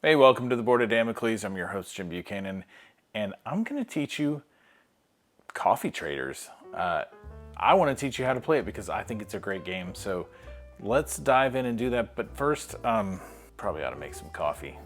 Hey, welcome to the Board of Damocles. I'm your host, Jim Buchanan, and I'm going to teach you Coffee Traders. I want to teach you how to play it because I think it's a great game. So let's dive in and do that. But first, probably ought to make some coffee.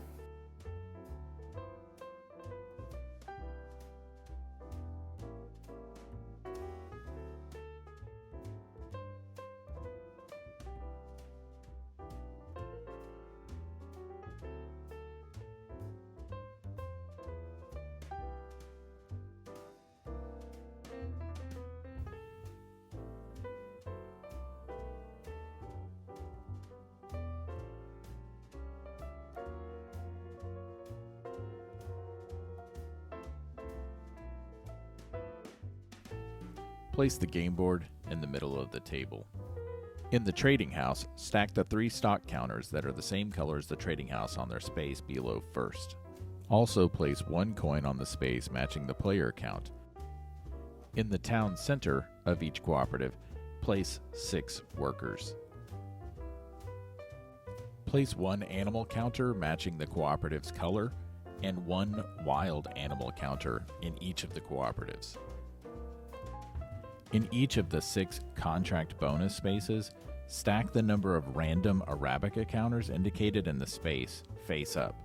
Place the game board in the middle of the table. In the trading house, stack the 3 stock counters that are the same color as the trading house on their space below first. Also place 1 coin on the space matching the player count. In the town center of each cooperative, place 6 workers. Place 1 animal counter matching the cooperative's color and 1 wild animal counter in each of the cooperatives. In each of the 6 contract bonus spaces, stack the number of random Arabica counters indicated in the space face up.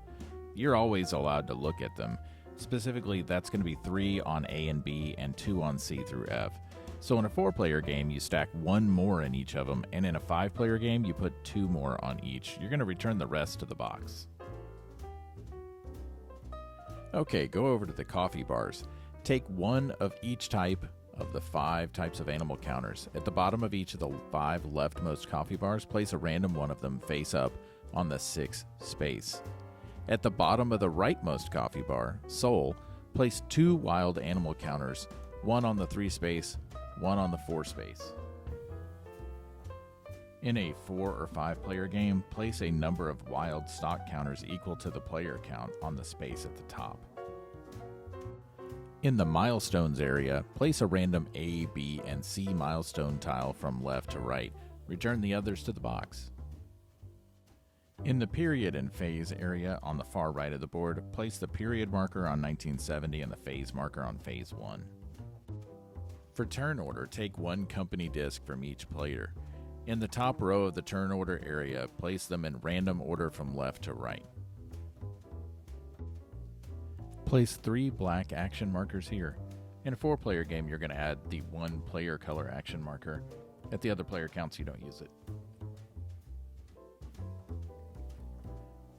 You're always allowed to look at them. Specifically, that's going to be 3 on A and B and 2 on C through F. So in a 4-player game, you stack 1 more in each of them, and in a 5-player game, you put 2 more on each. You're going to return the rest to the box. Okay, go over to the coffee bars. Take 1 of each type of the 5 types of animal counters. At the bottom of each of the 5 leftmost coffee bars, place a random one of them face up on the 6th space. At the bottom of the rightmost coffee bar, Soul, place 2 wild animal counters, 1 on the 3 space, 1 on the 4 space. In a 4 or 5 player game, place a number of wild stock counters equal to the player count on the space at the top. In the milestones area, place a random A, B, and C milestone tile from left to right. Return the others to the box. In the period and phase area on the far right of the board, place the period marker on 1970 and the phase marker on phase 1. For turn order, take 1 company disc from each player. In the top row of the turn order area, place them in random order from left to right. Place 3 black action markers here. In a 4-player game, you're going to add the 1 player color action marker. At the other player counts, you don't use it.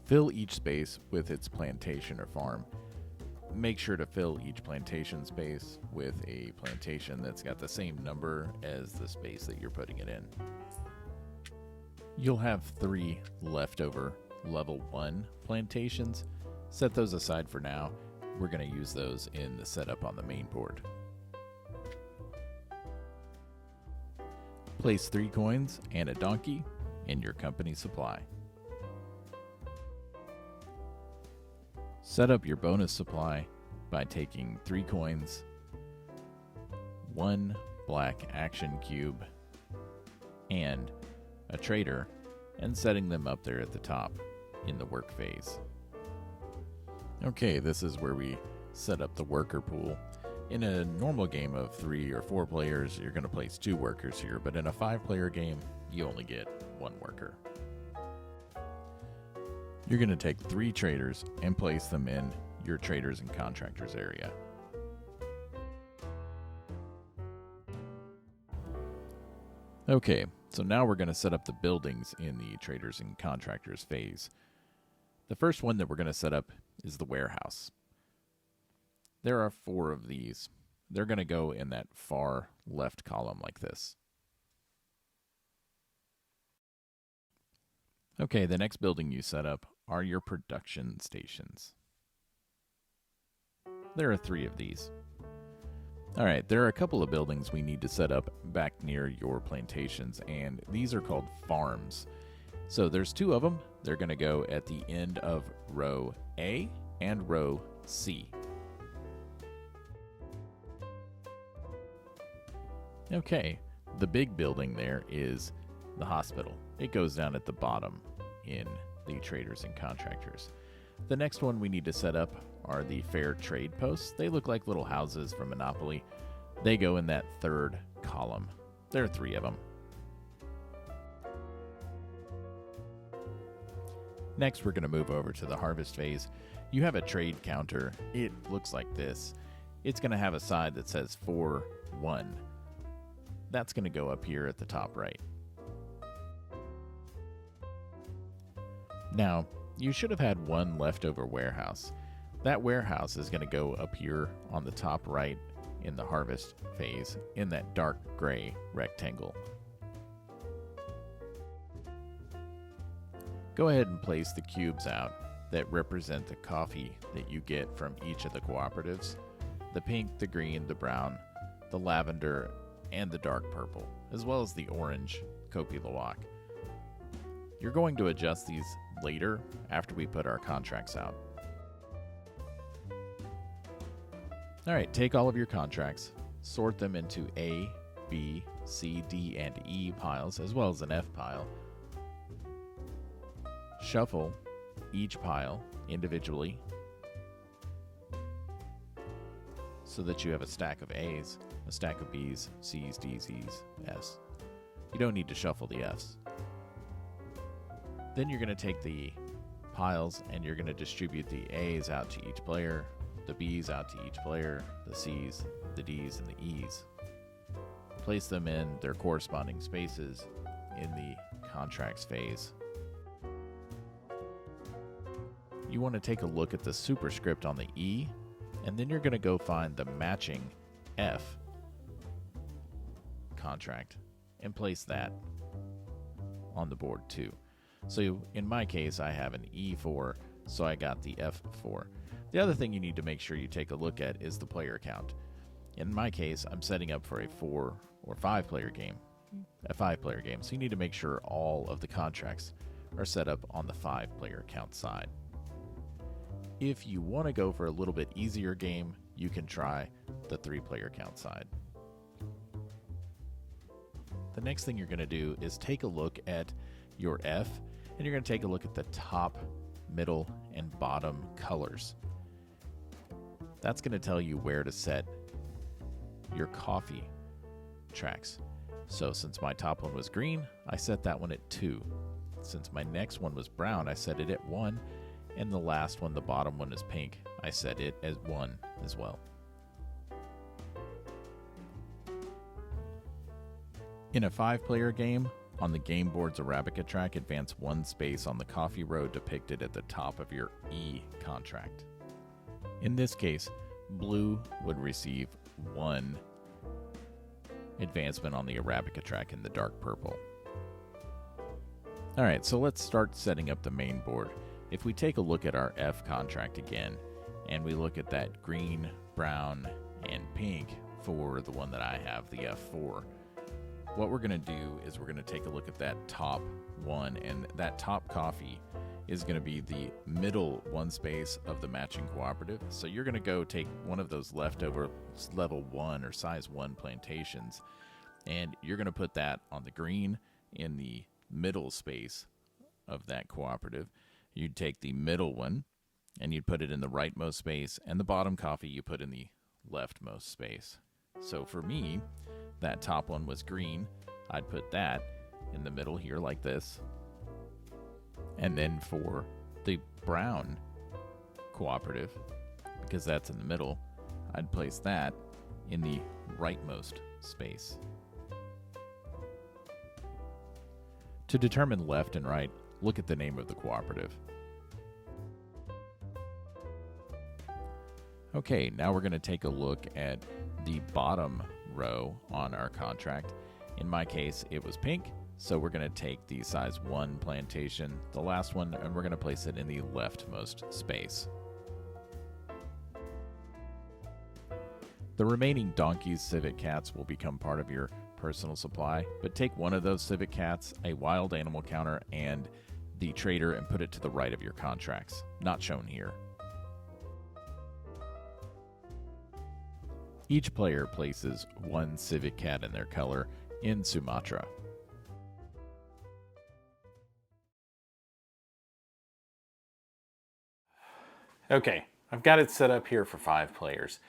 Fill each space with its plantation or farm. Make sure to fill each plantation space with a plantation that's got the same number as the space that you're putting it in. You'll have 3 leftover level 1 plantations. Set those aside for now. We're going to use those in the setup on the main board. Place 3 coins and a donkey in your company supply. Set up your bonus supply by taking 3 coins, 1 black action cube, and a trader, and setting them up there at the top in the work phase. Okay, this is where we set up the worker pool. In a normal game of 3 or 4 players, you're going to place 2 workers here, but in a 5-player game, you only get 1 worker. You're going to take 3 traders and place them in your traders and contractors area. Okay, so now we're going to set up the buildings in the traders and contractors phase. The first one that we're going to set up is the warehouse. There are 4 of these. They're going to go in that far left column like this. Okay, the next building you set up are your production stations. There are 3 of these. Alright, there are a couple of buildings we need to set up back near your plantations, and these are called farms. So there's 2 of them. They're going to go at the end of row A and row C. Okay, the big building there is the hospital. It goes down at the bottom in the traders and contractors. The next one we need to set up are the fair trade posts. They look like little houses from Monopoly. They go in that third column. There are 3 of them. Next, we're going to move over to the harvest phase. You have a trade counter. It looks like this. It's going to have a side that says 4-1. That's going to go up here at the top right. Now, you should have had 1 leftover warehouse. That warehouse is going to go up here on the top right in the harvest phase in that dark gray rectangle. Go ahead and place the cubes out that represent the coffee that you get from each of the cooperatives. The pink, the green, the brown, the lavender, and the dark purple, as well as the orange Kopi Luwak. You're going to adjust these later after we put our contracts out. Alright, take all of your contracts, sort them into A, B, C, D, and E piles, as well as an F pile. Shuffle each pile individually so that you have a stack of A's, a stack of B's, C's, D's, E's, F's. You don't need to shuffle the F's. Then you're going to take the piles and you're going to distribute the A's out to each player, the B's out to each player, the C's, the D's, and the E's. Place them in their corresponding spaces in the contracts phase. You want to take a look at the superscript on the E, and then you're going to go find the matching F contract and place that on the board too. So in my case, I have an E4, so I got the F4. The other thing you need to make sure you take a look at is the player count. In my case, I'm setting up for a 4 or 5 player game, so you need to make sure all of the contracts are set up on the 5 player count side. If you want to go for a little bit easier game, you can try the 3 player count side. The next thing you're going to do is take a look at your F, and you're going to take a look at the top, middle, and bottom colors. That's going to tell you where to set your coffee tracks. So since my top one was green, I set that one at 2. Since my next one was brown, I set it at 1. And the last one, the bottom one, is pink. I set it as 1 as well. In a 5-player game, on the game board's Arabica track, advance 1 space on the coffee row depicted at the top of your E contract. In this case, blue would receive 1 advancement on the Arabica track in the dark purple. Alright, so let's start setting up the main board. If we take a look at our F contract again, and we look at that green, brown, and pink for the one that I have, the F4, what we're going to do is we're going to take a look at that top one, and that top coffee is going to be the middle 1 space of the matching cooperative. So you're going to go take one of those leftover level 1 or size 1 plantations, and you're going to put that on the green in the middle space of that cooperative. You'd take the middle one and you'd put it in the rightmost space, and the bottom coffee you put in the leftmost space. So for me, that top one was green. I'd put that in the middle here like this. And then for the brown cooperative, because that's in the middle, I'd place that in the rightmost space. To determine left and right, look at the name of the cooperative. Okay, now we're going to take a look at the bottom row on our contract. In my case, it was pink, so we're going to take the size 1 plantation, the last one, and we're going to place it in the leftmost space. The remaining donkeys, civet cats will become part of your personal supply, but take one of those civet cats, a wild animal counter, and the trader and put it to the right of your contracts, not shown here. Each player places 1 civet cat in their color in Sumatra. Okay, I've got it set up here for 5 players.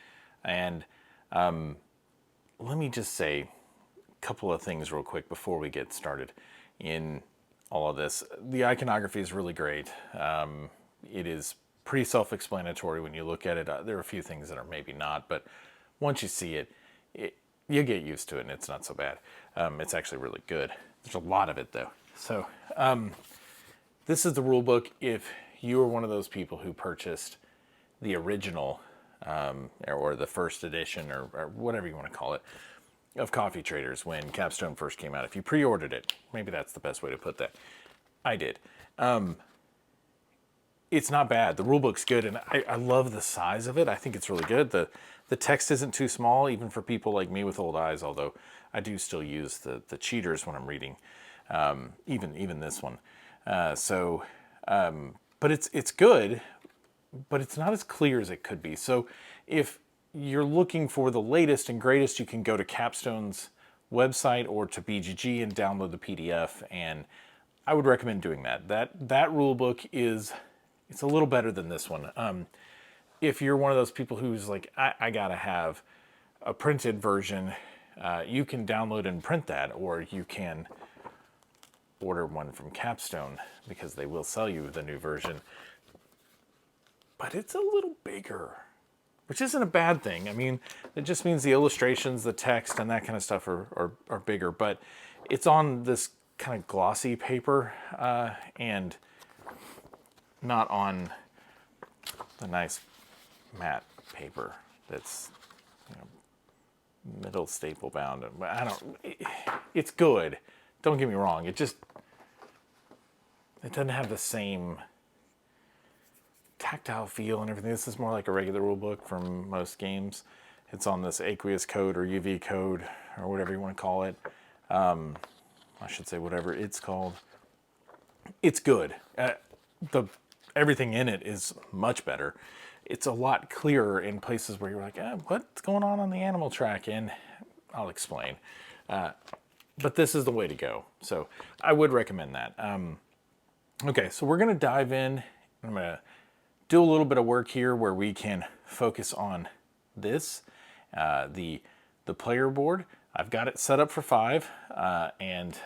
And let me just say a couple of things real quick before we get started in all of this. The iconography is really great. It is pretty self-explanatory when you look at it. There are a few things that are maybe not, but once you see it, you get used to it and it's not so bad. It's actually really good. There's a lot of it though. So this is the rule book if you are one of those people who purchased the original or the first edition or whatever you want to call it of Coffee Traders when Capstone first came out. If you pre-ordered it, maybe that's the best way to put that. I did. It's not bad. The rulebook's good, and I love the size of it. I think it's really good. The text isn't too small, even for people like me with old eyes, although I do still use the cheaters when I'm reading, even this one. But it's good, but it's not as clear as it could be. So if you're looking for the latest and greatest, you can go to Capstone's website or to BGG and download the PDF, and I would recommend doing that. That rule book it's a little better than this one. If you're one of those people who's like, I gotta have a printed version, you can download and print that, or you can order one from Capstone because they will sell you the new version. But it's a little bigger, which isn't a bad thing. I mean, it just means the illustrations, the text, and that kind of stuff are bigger, but it's on this kind of glossy paper and not on the nice matte paper that's middle staple bound. It's good. Don't get me wrong. It doesn't have the same tactile feel and everything. This is more like a regular rule book from most games. It's on this aqueous code or UV code or whatever you want to call it. I should say whatever it's called. It's good. Everything in it is much better. It's a lot clearer in places where you're like, what's going on the animal track? And I'll explain. But this is the way to go. So I would recommend that. Okay, so we're going to dive in. I'm going to do a little bit of work here where we can focus on this, the player board. I've got it set up for 5, and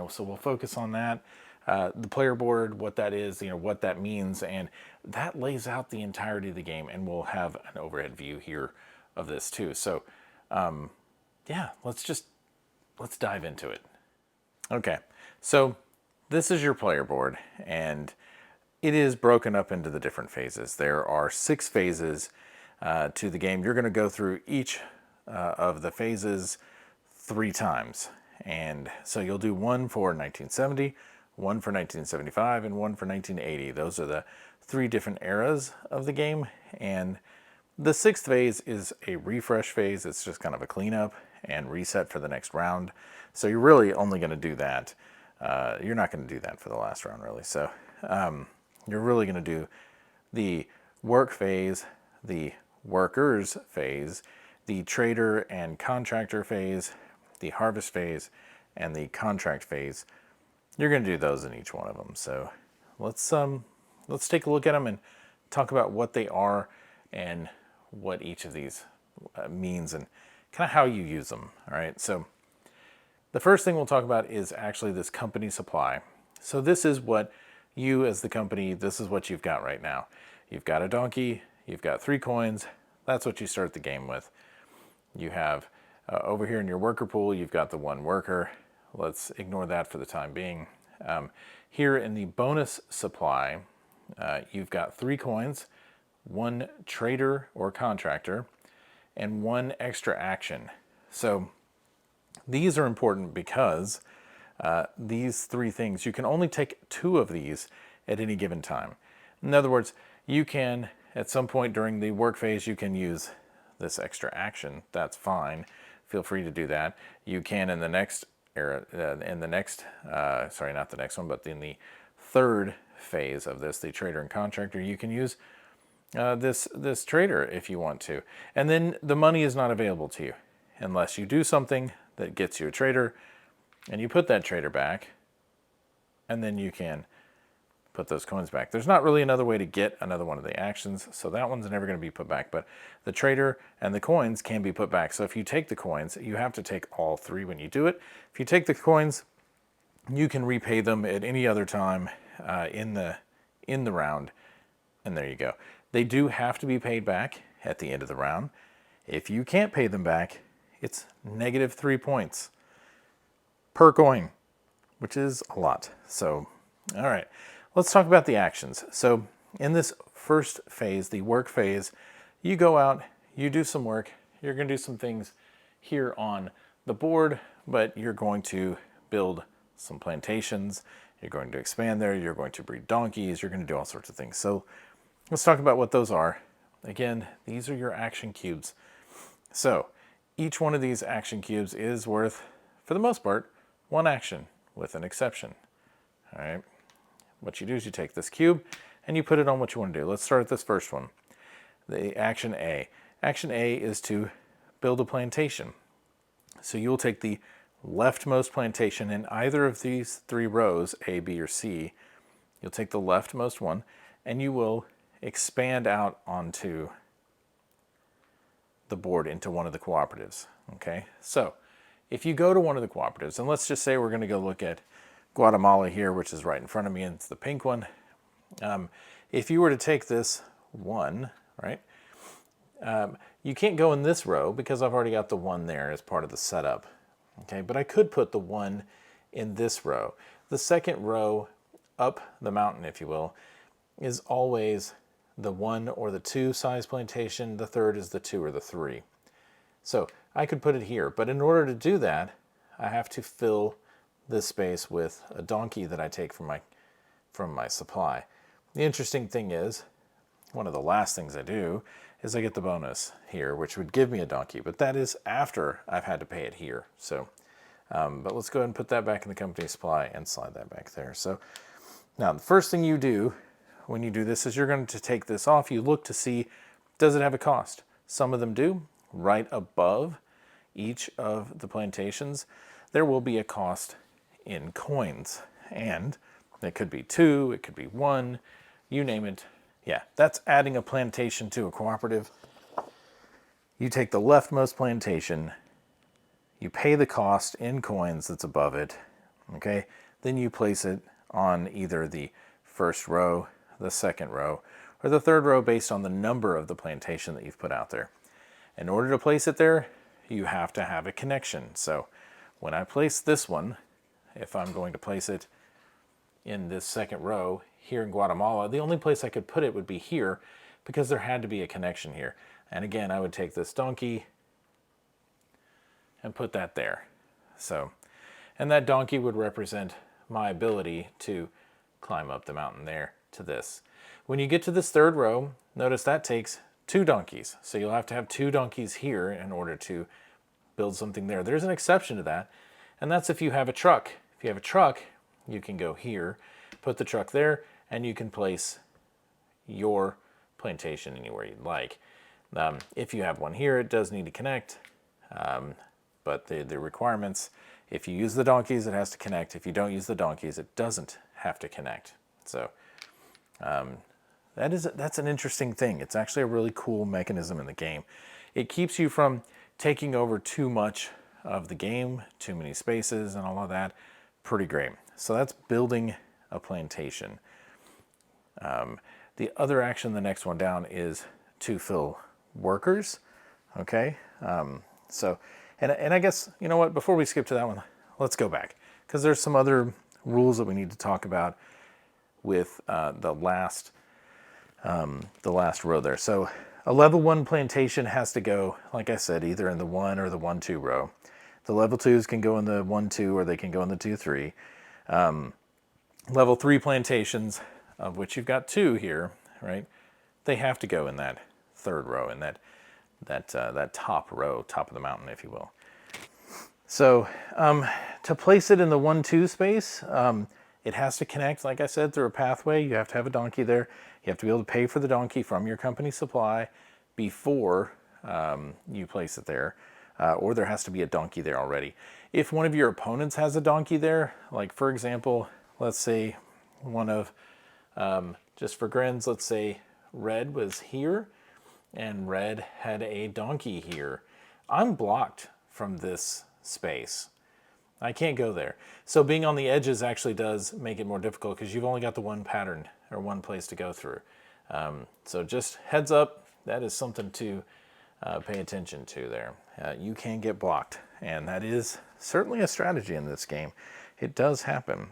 so we'll focus on that. The player board, what that is, what that means, and that lays out the entirety of the game, and we'll have an overhead view here of this too. So, yeah, let's dive into it. Okay, so this is your player board, and it is broken up into the different phases. There are 6 phases to the game. You're going to go through each of the phases 3 times, and so you'll do one for 1970, one for 1975, and one for 1980. Those are the 3 different eras of the game, and the 6th phase is a refresh phase. It's just kind of a cleanup and reset for the next round. So you're really only going to do that. You're not going to do that for the last round, really. So you're really going to do the work phase, the workers phase, the trader and contractor phase, the harvest phase, and the contract phase. You're going to do those in each one of them. So let's take a look at them and talk about what they are and what each of these means and kind of how you use them. All right. So the first thing we'll talk about is actually this company supply. So this is what you as the company, this is what you've got right now. You've got a donkey, you've got 3 coins. That's what you start the game with. You have over here in your worker pool, you've got the 1 worker. Let's ignore that for the time being. Here in the bonus supply, you've got 3 coins, 1 trader or contractor, and 1 extra action. So these are important because these 3 things, you can only take 2 of these at any given time. In other words, you can, at some point during the work phase, you can use this extra action. That's fine. Feel free to do that. You can in the next era, sorry, not the next one, but in the 3rd phase of this, the trader and contractor, you can use this trader if you want to. And then the money is not available to you unless you do something that gets you a trader and you put that trader back, and then you can put those coins back. There's not really another way to get another one of the actions, so that one's never going to be put back, but the trader and the coins can be put back. So if you take the coins, you have to take all three when you do it. If you take the coins, you can repay them at any other time in the round, and there you go. They do have to be paid back at the end of the round. If you can't pay them back, it's -3 points per coin, which is a lot. So, all right, let's talk about the actions. So in this first phase, the work phase, you go out, you do some work, you're going to do some things here on the board, but you're going to build some plantations, you're going to expand there, you're going to breed donkeys, you're going to do all sorts of things. So let's talk about what those are. Again, these are your action cubes. So each one of these action cubes is worth, for the most part, one action, with an exception. All right. What you do is you take this cube and you put it on what you want to do. Let's start with this first one. The action A. Action A is to build a plantation. So you'll take the leftmost plantation in either of these three rows, A, B, or C. You'll take the leftmost one and you will expand out onto the board into one of the cooperatives. Okay, so if you go to one of the cooperatives, and let's just say we're going to go look at Guatemala here, which is right in front of me, and it's the pink one. If you were to take this one, right, you can't go in this row because I've already got the one there as part of the setup. Okay, but I could put the one in this row. The second row up the mountain, if you will, is always the 1 or the 2 size plantation. The third is the 2 or the 3. So I could put it here, but in order to do that, I have to fill this space with a donkey that I take from my supply. The interesting thing is, one of the last things I do is I get the bonus here, which would give me a donkey, but that is after I've had to pay it here. So, but let's go ahead and put that back in the company supply and slide that back there. So now the first thing you do when you do this is you're going to take this off. You look to see, does it have a cost? Some of them do. Right above each of the plantations, there will be a cost in coins. And it could be 2, it could be 1, you name it. Yeah, that's adding a plantation to a cooperative. You take the leftmost plantation, you pay the cost in coins that's above it, okay? Then you place it on either the first row, the second row, or the third row based on the number of the plantation that you've put out there. In order to place it there, you have to have a connection. So when I place this one, if I'm going to place it in this second row here in Guatemala, the only place I could put it would be here because there had to be a connection here. And again, I would take this donkey and put that there. So, and that donkey would represent my ability to climb up the mountain there to this. When you get to this third row, notice that takes 2 donkeys. So you'll have to have 2 donkeys here in order to build something there. There's an exception to that, and that's if you have a truck. If you have a truck, you can go here, put the truck there, and you can place your plantation anywhere you'd like. If you have one here, it does need to connect, but the requirements, if you use the donkeys, it has to connect. If you don't use the donkeys, it doesn't have to connect. So that's an interesting thing. It's actually a really cool mechanism in the game. It keeps you from taking over too much of the game, too many spaces and all of that. Pretty great. So that's building a plantation. The other action, the next one down, is to fill workers. Okay. So, and I guess, you know what, before we skip to that one, let's go back because there's some other rules that we need to talk about with the last row there. So a level 1 plantation has to go, like I said, either in the 1 or the 1-2 row. The level 2s can go in the 1-2 or they can go in the 2-3. Level 3 plantations, of which you've got 2 here, right? They have to go in that third row, in that top row, top of the mountain, if you will. So to place it in the 1-2 space, it has to connect, like I said, through a pathway. You have to have a donkey there. You have to be able to pay for the donkey from your company supply before you place it there, or there has to be a donkey there already. If one of your opponents has a donkey there, like for example, let's say one of Just for grins, let's say red was here and red had a donkey here. I'm blocked from this space. I can't go there. So being on the edges actually does make it more difficult because you've only got the one pattern or one place to go through. So just heads up, that is something to pay attention to there. You can get blocked, and that is certainly a strategy in this game. It does happen.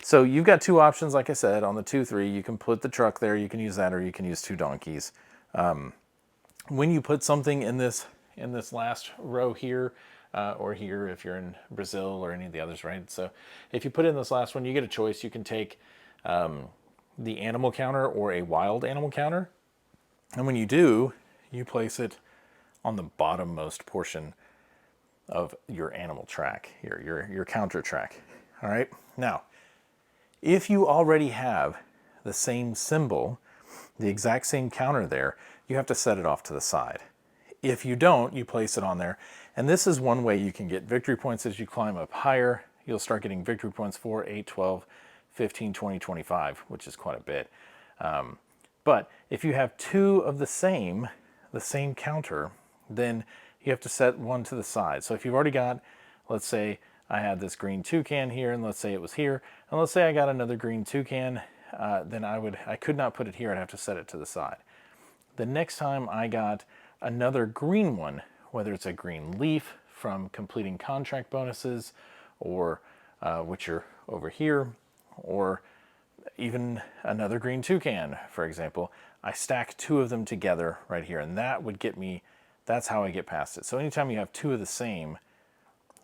So you've got two options, like I said, on the 2-3. You can put the truck there, you can use that, or you can use two donkeys. When you put something in this last row here, or here if you're in Brazil or any of the others, right? So if you put in this last one, you get a choice. You can take the animal counter or a wild animal counter. And when you do, you place it on the bottommost portion of your animal track, your counter track. All right. Now, if you already have the same symbol, the exact same counter there, you have to set it off to the side. If you don't, you place it on there. And this is one way you can get victory points as you climb up higher. You'll start getting victory points 4, 8, 12, 15, 20, 25, which is quite a bit. But if you have two of the same counter, then you have to set one to the side. So if you've already got, let's say I had this green toucan here, and let's say it was here, and let's say I got another green toucan, then I could not put it here. I'd have to set it to the side. The next time I got another green one, whether it's a green leaf from completing contract bonuses, or which are over here, or even another green toucan, for example, I stack two of them together right here, and that would get me, that's how I get past it. So anytime you have two of the same,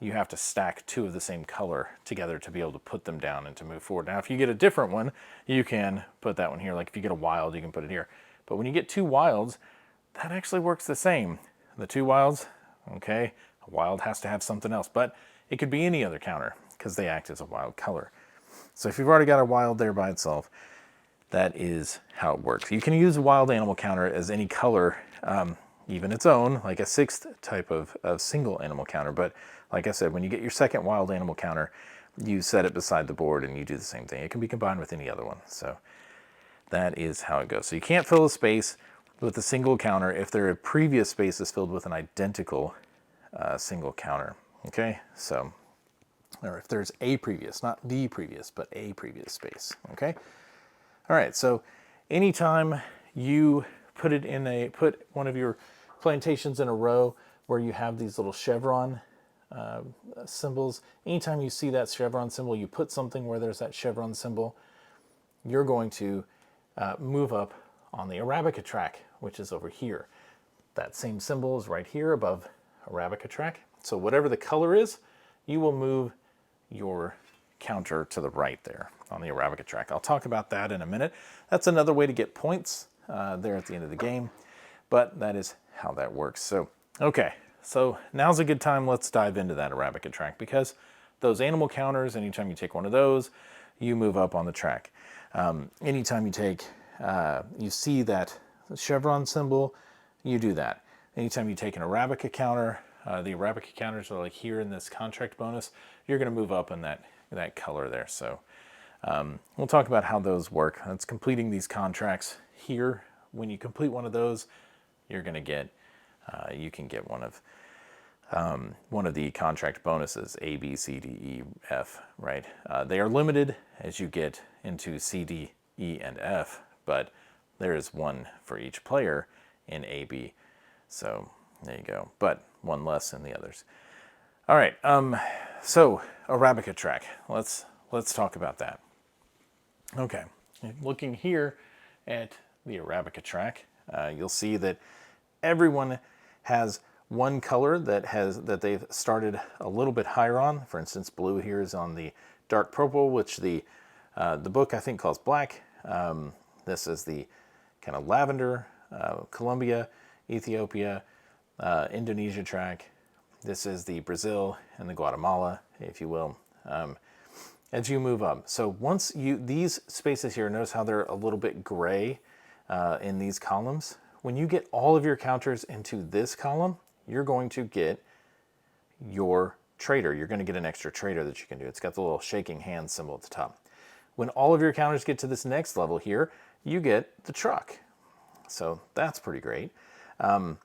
you have to stack two of the same color together to be able to put them down and to move forward. Now, if you get a different one, you can put that one here. Like if you get a wild, you can put it here. But when you get two wilds, that actually works the same. The two wilds, okay, a wild has to have something else, but it could be any other counter because they act as a wild color. So if you've already got a wild there by itself, that is how it works. You can use a wild animal counter as any color, even its own, like a sixth type of single animal counter. But like I said, when you get your second wild animal counter, you set it beside the board and you do the same thing. It can be combined with any other one. So that is how it goes. So you can't fill a space with a single counter if their previous space is filled with an identical single counter. Okay, so, or if there's a previous, not the previous, but a previous space. Okay. All right. So anytime you put one of your plantations in a row where you have these little chevron symbols, anytime you see that chevron symbol, you put something where there's that chevron symbol, you're going to move up on the Arabica track, which is over here. That same symbol is right here above Arabica track. So whatever the color is, you will move your counter to the right there on the Arabica track. I'll talk about that in a minute. That's another way to get points there at the end of the game, but that is how that works. So, okay, so now's a good time. Let's dive into that Arabica track because those animal counters, anytime you take one of those, you move up on the track. Anytime you see that chevron symbol, you do that. Anytime you take an Arabica counter, the Arabica counters are like here in this contract bonus, you're going to move up in that color there. So we'll talk about how those work. That's completing these contracts here. When you complete one of those, you're going to get, you can get one of the contract bonuses, A, B, C, D, E, F, right? They are limited as you get into C, D, E, and F, but there is one for each player in A, B. So there you go, but one less in the others. All right, so Arabica track. Let's talk about that. Okay, looking here at the Arabica track, you'll see that everyone has one color that they've started a little bit higher on. For instance, blue here is on the dark purple, which the book I think calls black. This is the kind of lavender, Colombia, Ethiopia, Indonesia track. This is the Brazil and the Guatemala, if you will, as you move up. So once these spaces here, notice how they're a little bit gray in these columns. When you get all of your counters into this column, you're going to get your trader, you're going to get an extra trader that you can do. It's got the little shaking hand symbol at the top. When all of your counters get to this next level here, you get the truck. So that's pretty great. And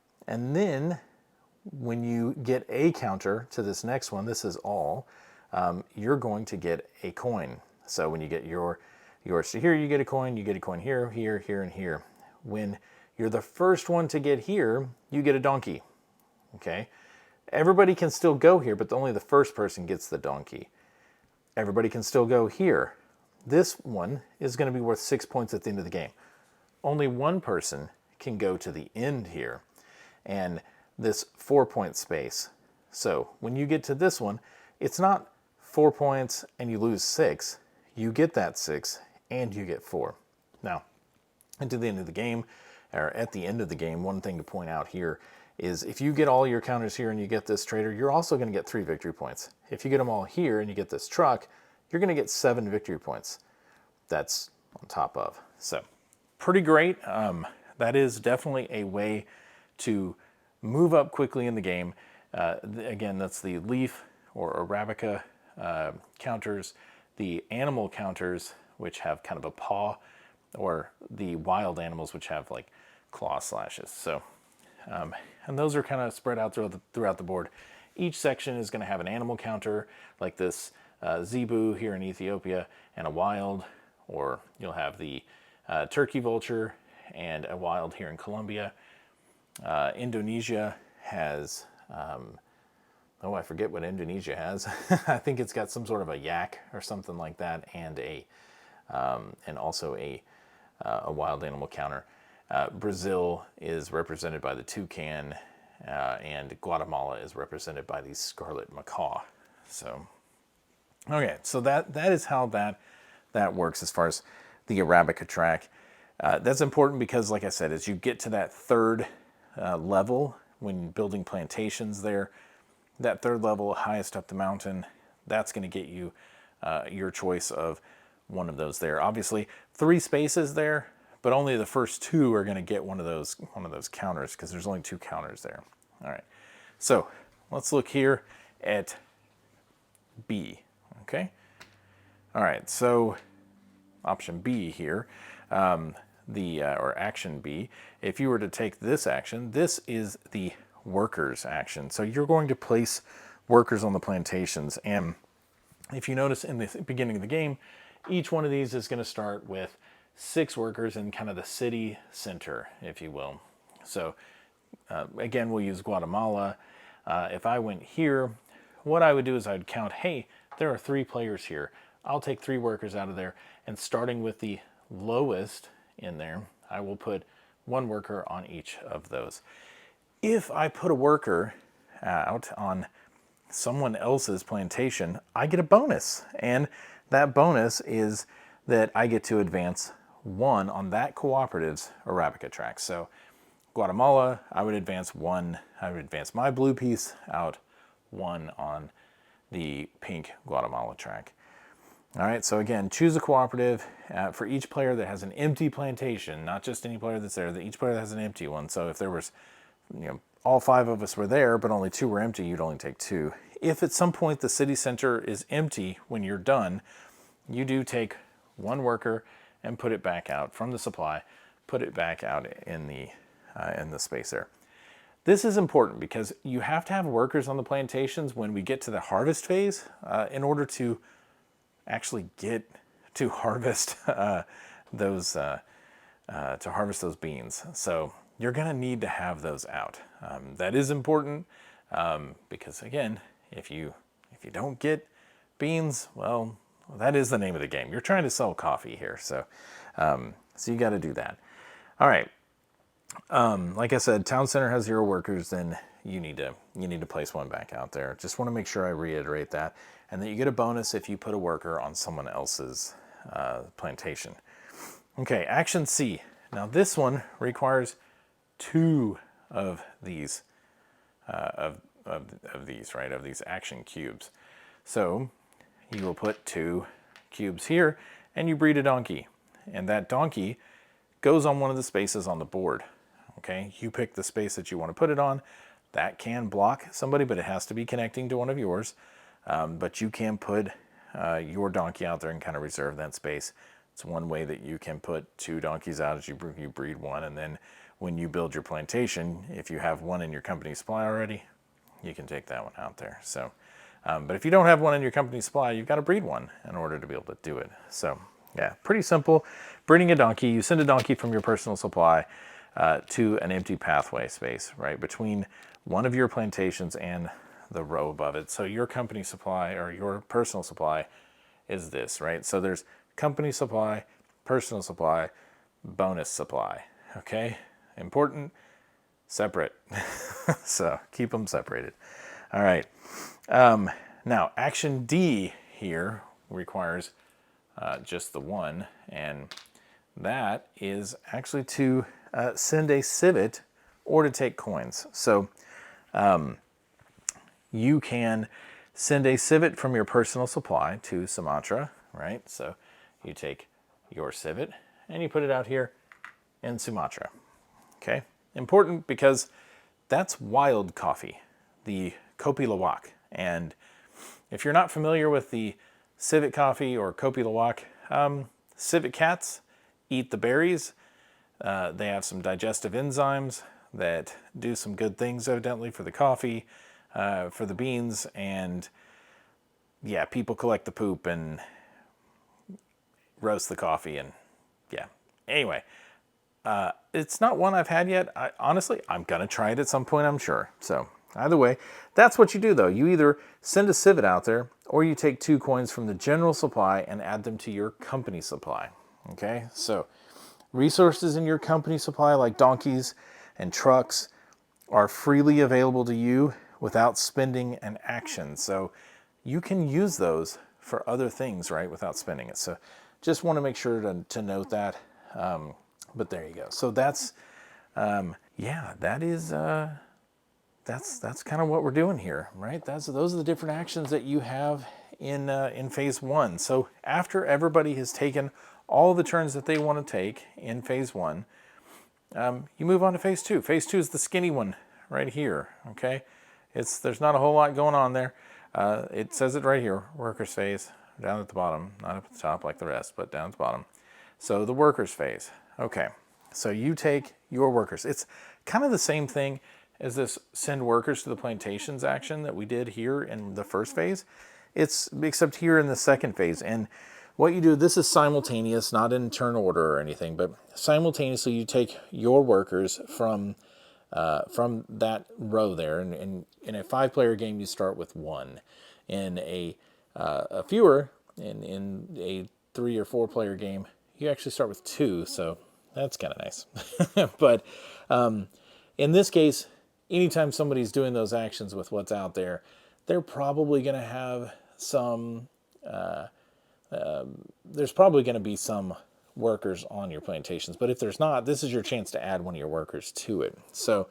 then when you get a counter to this next one, this is all, you're going to get a coin. So when you get yours to here, you get a coin here, here, here, and here. When you're the first one to get here, you get a donkey, okay? Everybody can still go here, but only the first person gets the donkey. Everybody can still go here. This one is going to be worth 6 points at the end of the game. Only one person can go to the end here, and this 4-point space. So when you get to this one, it's not 4 points and you lose 6. You get that 6 and you get 4. Now, into the end of the game, or at the end of the game, one thing to point out here is if you get all your counters here and you get this trader, you're also going to get 3 victory points. If you get them all here and you get this truck, you're going to get 7 victory points. That's on top of. So pretty great. That is definitely a way to move up quickly in the game. Again, that's the leaf or Arabica counters, the animal counters, which have kind of a paw, or the wild animals, which have like claw slashes. So, and those are kind of spread out throughout the board. Each section is going to have an animal counter, like this zebu here in Ethiopia, and a wild, or you'll have the turkey vulture and a wild here in Colombia. Indonesia has, I forget what Indonesia has. I think it's got some sort of a yak or something like that, and also a wild animal counter. Brazil is represented by the toucan, and Guatemala is represented by the scarlet macaw. So, okay, so that is how that works as far as the Arabica track. That's important because, like I said, as you get to that third level, when building plantations there, that third level, highest up the mountain, that's going to get you your choice of one of those there. Obviously, 3 spaces there, but only the first 2 are going to get one of those counters, because there's only 2 counters there. All right, so let's look here at B. Okay. All right, so option B here, or action B. If you were to take this action, this is the workers action. So you're going to place workers on the plantations, and if you notice in the beginning of the game, each one of these is going to start with 6 workers in kind of the city center, if you will. So again, we'll use Guatemala. If I went here, what I would do is I'd count, hey, there are 3 players here. I'll take 3 workers out of there, and starting with the lowest in there, I will put 1 worker on each of those. If I put a worker out on someone else's plantation, I get a bonus. And that bonus is that I get to advance 1 on that cooperative's Arabica track. So Guatemala, I would advance 1. I would advance my blue piece out 1 on the pink Guatemala track. All right, so again, choose a cooperative for each player that has an empty plantation, not just any player that's there, that each player that has an empty one. So if there was, all 5 of us were there, but only 2 were empty, you'd only take 2. If at some point the city center is empty when you're done, you do take 1 worker and put it back out from the supply, put it back out in the space there. This is important because you have to have workers on the plantations when we get to the harvest phase in order to actually get to harvest those beans. So you're going to need to have those out. That is important because, again, if you don't get beans, well, that is the name of the game. You're trying to sell coffee here, so you got to do that. All right. Like I said, town center has 0 workers. Then you need to place 1 back out there. Just want to make sure I reiterate that, and that you get a bonus if you put a worker on someone else's plantation. Okay, action C. Now this one requires 2 of these of these action cubes. So you will put 2 cubes here, and you breed a donkey, and that donkey goes on one of the spaces on the board. Okay, you pick the space that you want to put it on. that can block somebody, but it has to be connecting to one of yours. But you can put your donkey out there and kind of reserve that space. It's one way that you can put 2 donkeys out as you breed one, and then when you build your plantation, if you have one in your company supply already, you can take that one out there. So, but if you don't have one in your company supply, you've got to breed one in order to be able to do it. So, yeah, pretty simple. Breeding a donkey, you send a donkey from your personal supply to an empty pathway space, right, between one of your plantations and the row above it. So your company supply or your personal supply is this, right? So there's company supply, personal supply, bonus supply, okay? Important, separate. So keep them separated. All right. Now, action D here requires just the one, and that is actually to send a civet or to take coins. So you can send a civet from your personal supply to Sumatra, right? So you take your civet and you put it out here in Sumatra. Okay, important because that's wild coffee, the Kopi Luwak. And if you're not familiar with the civet coffee or Kopi Luwak, civet cats eat the berries. They have some digestive enzymes that do some good things, evidently, for the coffee, for the beans, and yeah, people collect the poop and roast the coffee, and yeah. Anyway, it's not one I've had yet. Honestly, I'm going to try it at some point, I'm sure. So either way, that's what you do, though. You either send a civet out there, or you take 2 coins from the general supply and add them to your company supply. Okay, so resources in your company supply, like donkeys and trucks, are freely available to you without spending an action. So you can use those for other things, right, without spending it. So just want to make sure to note that. But there you go. So that's, yeah, that is, that's kind of what we're doing here, right? Those are the different actions that you have in phase 1. So after everybody has taken all the turns that they want to take in phase 1, you move on to phase 2. Phase 2 is the skinny one right here, okay? There's not a whole lot going on there. It says it right here, workers phase, down at the bottom, not up at the top like the rest, but down at the bottom. So the workers phase. Okay, so you take your workers. It's kind of the same thing as this send workers to the plantations action that we did here in the first phase. It's except here in the second phase. And what you do, this is simultaneous, not in turn order or anything, but simultaneously you take your workers from that row there. And in a 5-player game, you start with 1. In a fewer, in a 3 or 4-player game, you actually start with 2. So that's kind of nice. But in this case, anytime somebody's doing those actions with what's out there, they're probably going to have some, there's probably going to be some workers on your plantations. But if there's not, this is your chance to add one of your workers to it. So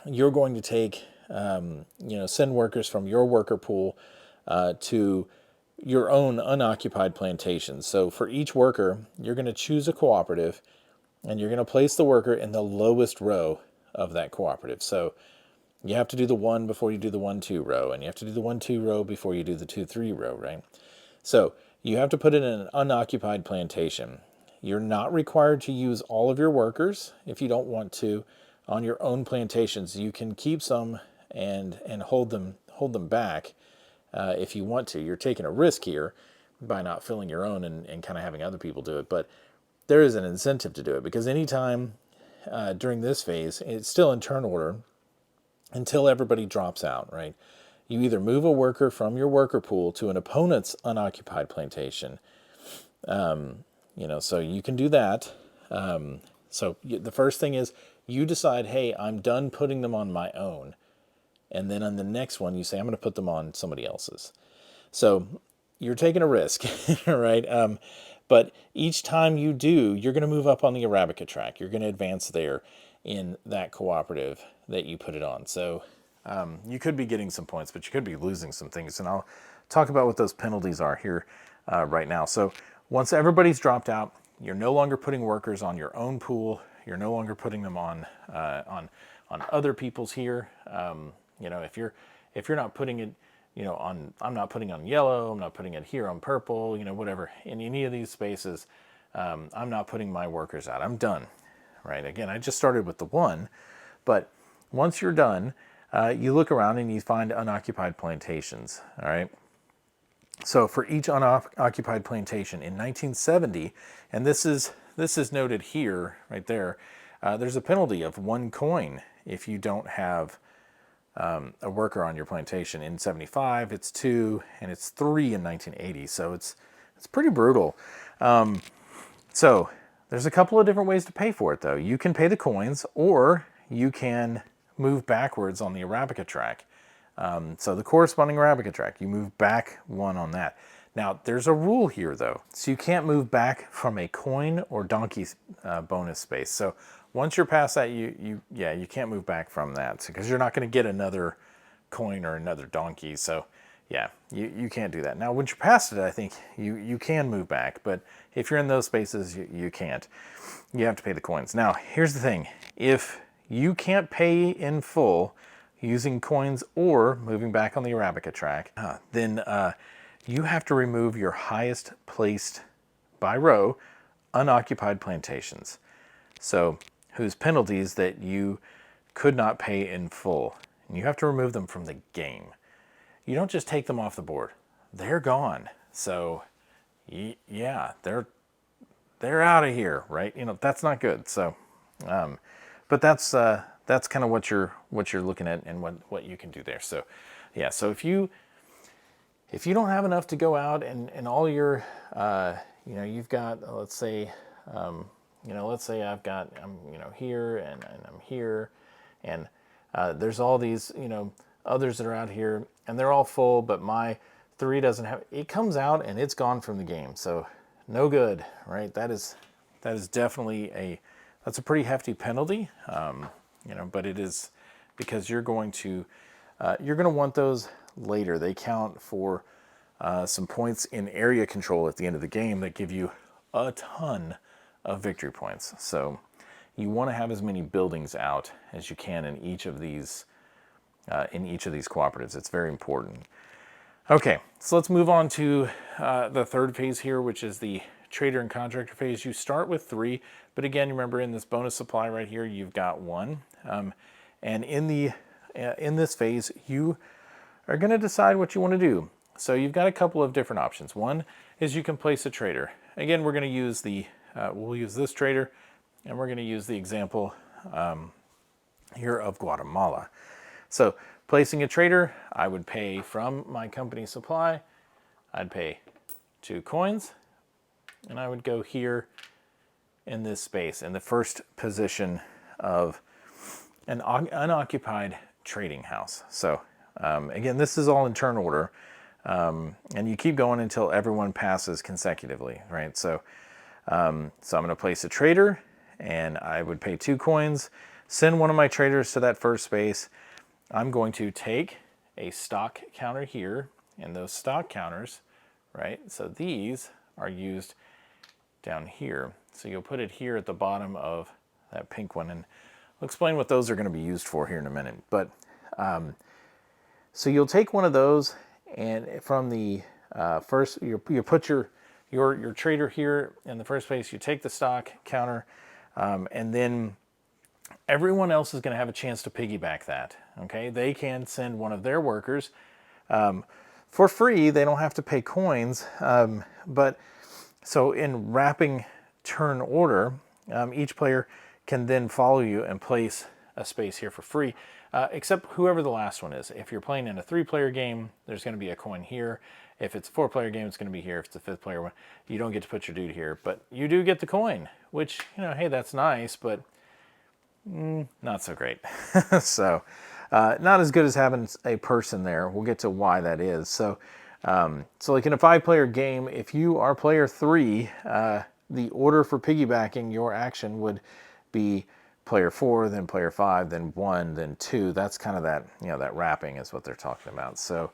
you're going to take, send workers from your worker pool to your own unoccupied plantations. So for each worker, you're going to choose a cooperative, and you're going to place the worker in the lowest row of that cooperative. So you have to do the 1 before you do the 1-2 row, and you have to do the 1-2 row before you do the 2-3 row, right? So you have to put it in an unoccupied plantation. You're not required to use all of your workers if you don't want to on your own plantations. You can keep some and hold them back if you want to. You're taking a risk here by not filling your own and kind of having other people do it. But there is an incentive to do it, because anytime during this phase, it's still in turn order until everybody drops out, right? You either move a worker from your worker pool to an opponent's unoccupied plantation. So you can do that. So the first thing is you decide, hey, I'm done putting them on my own. And then on the next one, you say, I'm going to put them on somebody else's. So you're taking a risk, right? But each time you do, you're going to move up on the Arabica track. You're going to advance there in that cooperative that you put it on. So you could be getting some points, but you could be losing some things. And I'll talk about what those penalties are here right now. So once everybody's dropped out, you're no longer putting workers on your own pool. You're no longer putting them on on other people's here. You know, if you're not putting it, you know, on, I'm not putting on yellow, I'm not putting it here on purple, you know, whatever, in any of these spaces, I'm not putting my workers out. I'm done, right? Again, I just started with the 1, but once you're done, you look around and you find unoccupied plantations, all right? So for each unoccupied plantation in 1970, and this is noted here, right there, there's a penalty of 1 coin if you don't have a worker on your plantation. In 75, it's 2, and it's 3 in 1980. So it's pretty brutal. So there's a couple of different ways to pay for it, though. You can pay the coins, or you can move backwards on the Arabica track. So the corresponding Arabica track, you move back 1 on that. Now, there's a rule here, though. So you can't move back from a coin or donkey bonus space. So once you're past that, you can't move back from that, because you're not going to get another coin or another donkey. So yeah, you can't do that. Now, once you're past it, I think you can move back. But if you're in those spaces, you can't. You have to pay the coins. Now, here's the thing. If you can't pay in full using coins or moving back on the Arabica track, then you have to remove your highest placed by row unoccupied plantations. So whose penalties that you could not pay in full. And you have to remove them from the game. You don't just take them off the board. They're gone. So yeah, they're out of here, right? You know, that's not good. So but that's kind of what you're looking at and what you can do there. So yeah, so if you don't have enough to go out and all your you know, you've got, let's say I've got, you know, here and I'm here, and there's all these, you know, others that are out here, and they're all full, but my 3 doesn't have, it comes out and it's gone from the game. So no good, right? That is definitely that's a pretty hefty penalty, you know, but it is because you're going to want those later. They count for some points in area control at the end of the game that give you a ton of victory points. So you want to have as many buildings out as you can in each of these cooperatives. It's very important. Okay, so let's move on to the third phase here, which is the trader and contractor phase. You start with 3, but again, remember in this bonus supply right here, you've got 1. And in this phase, you are going to decide what you want to do. So you've got a couple of different options. One is you can place a trader. Again, we're going to use we'll use this trader, and we're going to use the example here of Guatemala. So placing a trader, I would pay from my company supply. I'd pay 2 coins, and I would go here in this space in the first position of an unoccupied trading house. So again, this is all in turn order, and you keep going until everyone passes consecutively, right? So I'm going to place a trader, and I would pay 2 coins, send one of my traders to that first space. I'm going to take a stock counter here, and those stock counters, right? So these are used down here. So you'll put it here at the bottom of that pink one, and I'll explain what those are going to be used for here in a minute. But so you'll take one of those, and from the first, you put your trader here in the first place. You take the stock counter, and then everyone else is going to have a chance to piggyback that. Okay, they can send one of their workers for free. They don't have to pay coins, but so in wrapping turn order, each player can then follow you and place a space here for free, except whoever the last one is. If you're playing in a 3-player game, there's going to be a coin here. If it's a 4-player game, it's going to be here. If it's a 5th-player one, you don't get to put your dude here, but you do get the coin, which, you know, hey, that's nice, but not so great. So not as good as having a person there. We'll get to why that is. So like in a 5-player game, if you are player 3, the order for piggybacking your action would be player 4, then player 5, then 1, then 2. That's kind of that, you know, that wrapping is what they're talking about. So,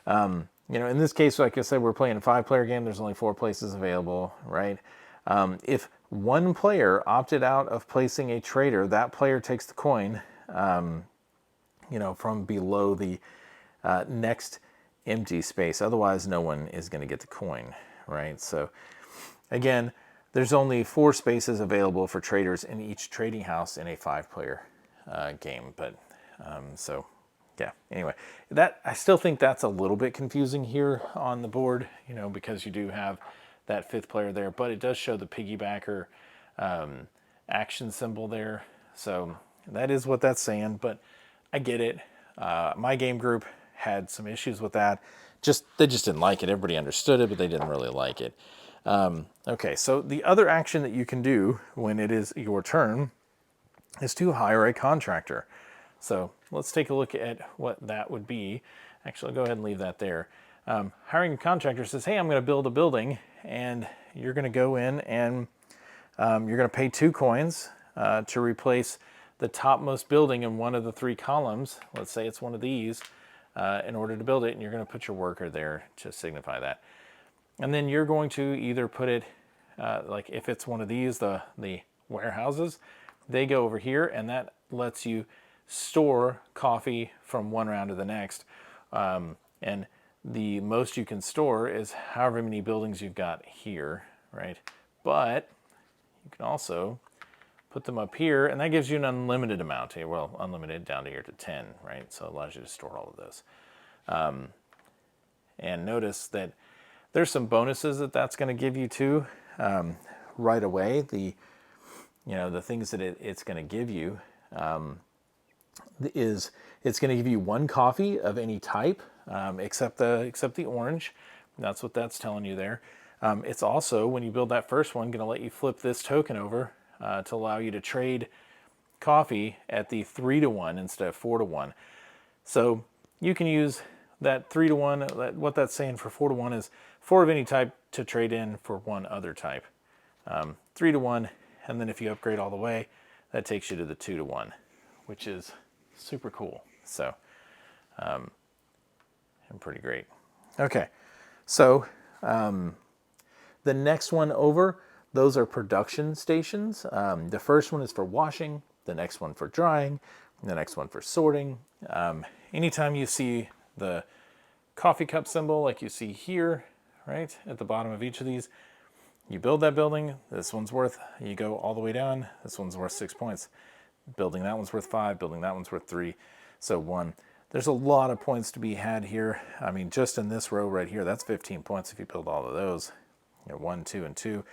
you know, in this case, like I said, we're playing a 5-player game. There's only 4 places available, right? If one player opted out of placing a trader, that player takes the coin. from below the next empty space. Otherwise, no one is going to get the coin, right? So again, there's only 4 spaces available for traders in each trading house in a 5-player game. But so yeah, anyway, that I still think that's a little bit confusing here on the board, because you do have that 5th player there, but it does show the piggybacker action symbol there. So that is what that's saying, but I get it. My game group had some issues with that. They just didn't like it. Everybody understood it, but they didn't really like it. Okay, so the other action that you can do when it is your turn is to hire a contractor. So let's take a look at what that would be. Actually, I'll go ahead and leave that there. Hiring a contractor says, hey, I'm going to build a building, and you're going to go in and you're going to pay 2 coins to replace the topmost building in one of the 3 columns. Let's say it's one of these in order to build it, and you're going to put your worker there to signify that. And then you're going to either put it, like if it's one of these, the warehouses, they go over here, and that lets you store coffee from one round to the next. And the most you can store is however many buildings you've got here, right? But you can also put them up here, and that gives you an unlimited amount here. Well, unlimited down to here to 10, right? So it allows you to store all of this. And notice that there's some bonuses that's going to give you too right away. The things that it's going to give you is it's going to give you 1 coffee of any type except the orange. That's what that's telling you there. It's also, when you build that first one, going to let you flip this token over to allow you to trade coffee at the 3-to-1 instead of 4-to-1. So you can use that 3-to-1. What that's saying for 4-to-1 is 4 of any type to trade in for 1 other type. 3-to-1, and then if you upgrade all the way, that takes you to the 2-to-1, which is super cool. So, and pretty great. Okay, so the next one over, those are production stations. The first one is for washing, the next one for drying, the next one for sorting. Anytime you see the coffee cup symbol like you see here, right, at the bottom of each of these, you build that building, this one's worth, you go all the way down, this one's worth 6 points. Building that one's worth 5, building that one's worth 3, so 1. There's a lot of points to be had here. I mean, just in this row right here, that's 15 points if you build all of those. 1, 2, and 2.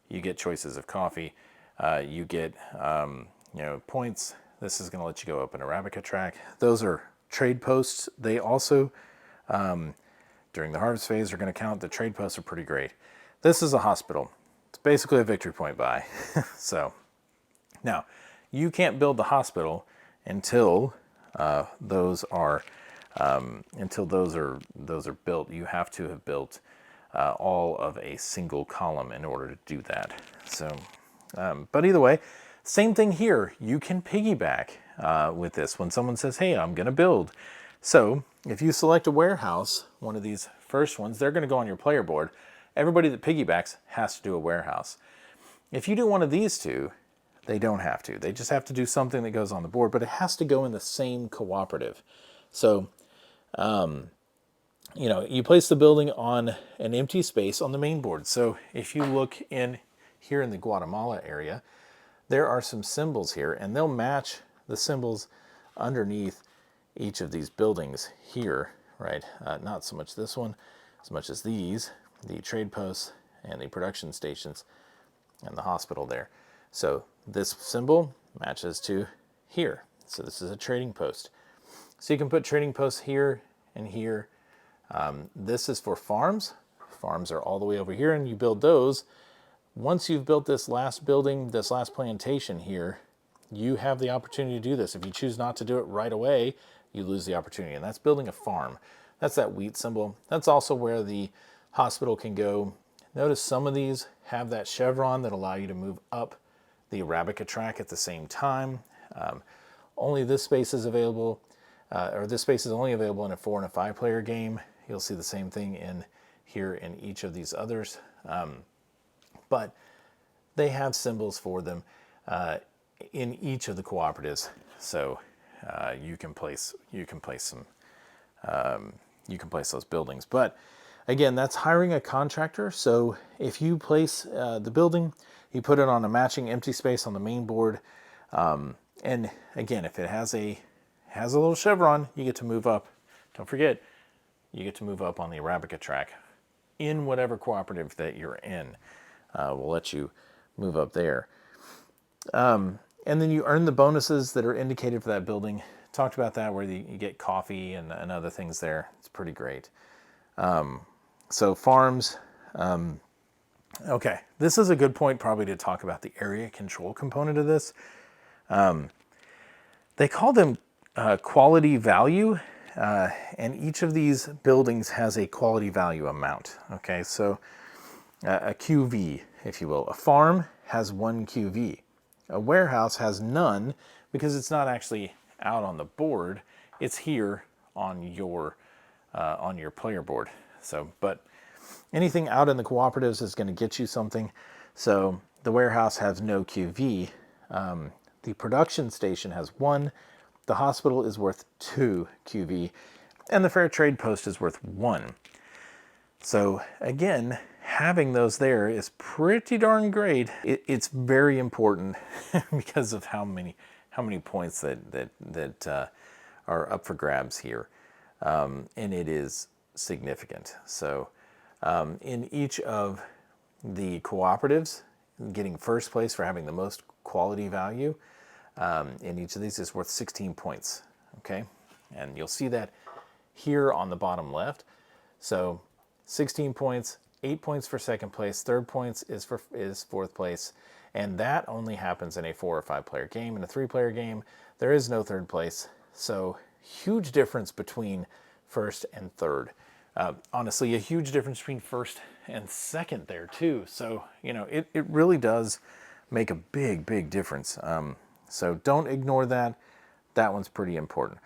You get choices of coffee. You get, points. This is going to let you go up an Arabica track. Those are trade posts. They also, during the harvest phase, are going to count. The trade posts are pretty great. This is a hospital. It's basically a victory point buy. So now you can't build the hospital until those are built. You have to have built all of a single column in order to do that. So, but either way, same thing here. You can piggyback with this when someone says, hey, I'm going to build. So if you select a warehouse, one of these first ones, they're going to go on your player board. Everybody that piggybacks has to do a warehouse. If you do one of these two, they don't have to. They just have to do something that goes on the board, but it has to go in the same cooperative. So, you place the building on an empty space on the main board. So if you look in here in the Guatemala area, there are some symbols here, and they'll match the symbols underneath each of these buildings here, right? Not so much this one, as much as these, the trade posts and the production stations and the hospital there. So this symbol matches to here. So this is a trading post. So you can put trading posts here and here. This is for farms. Farms are all the way over here, and you build those. Once you've built this last building, this last plantation here, you have the opportunity to do this. If you choose not to do it right away, you lose the opportunity, and that's building a farm. That's that wheat symbol. That's also where the hospital can go. Notice some of these have that chevron that allow you to move up the Arabica track at the same time. Only this space is available, or this space is only available in a 4 and a 5 player game. You'll see the same thing in here in each of these others. But they have symbols for them in each of the cooperatives. So you can place some you can place those buildings. But again, that's hiring a contractor. So if you place the building, you put it on a matching empty space on the main board. And again, if it has a little chevron, you get to move up. Don't forget, you get to move up on the Arabica track in whatever cooperative that you're in. We'll let you move up there. And then you earn the bonuses that are indicated for that building. Talked about that, where you get coffee and other things there. It's pretty great. So farms. Okay, this is a good point probably to talk about the area control component of this. They call them quality value, and each of these buildings has a quality value amount. Okay, so a QV, if you will. A farm has 1 QV. A warehouse has none because it's not actually out on the board. It's here on your player board. So, but anything out in the cooperatives is going to get you something. So the warehouse has no QV. The production station has 1. The hospital is worth 2 QV, and the fair trade post is worth 1. So again, having those there is pretty darn great. It's very important because of how many points that are up for grabs here, and it is significant. So in each of the cooperatives, getting first place for having the most quality value in each of these is worth 16 points. Okay, and you'll see that here on the bottom left. So 16 points, 8 points for second place, third points is fourth place, and that only happens in a 4 or 5 player game. In a 3 player game, there is no third place. So huge difference between first and third. Honestly, a huge difference between first and second there too. So, you know, it really does make a big difference. So don't ignore that. That one's pretty important.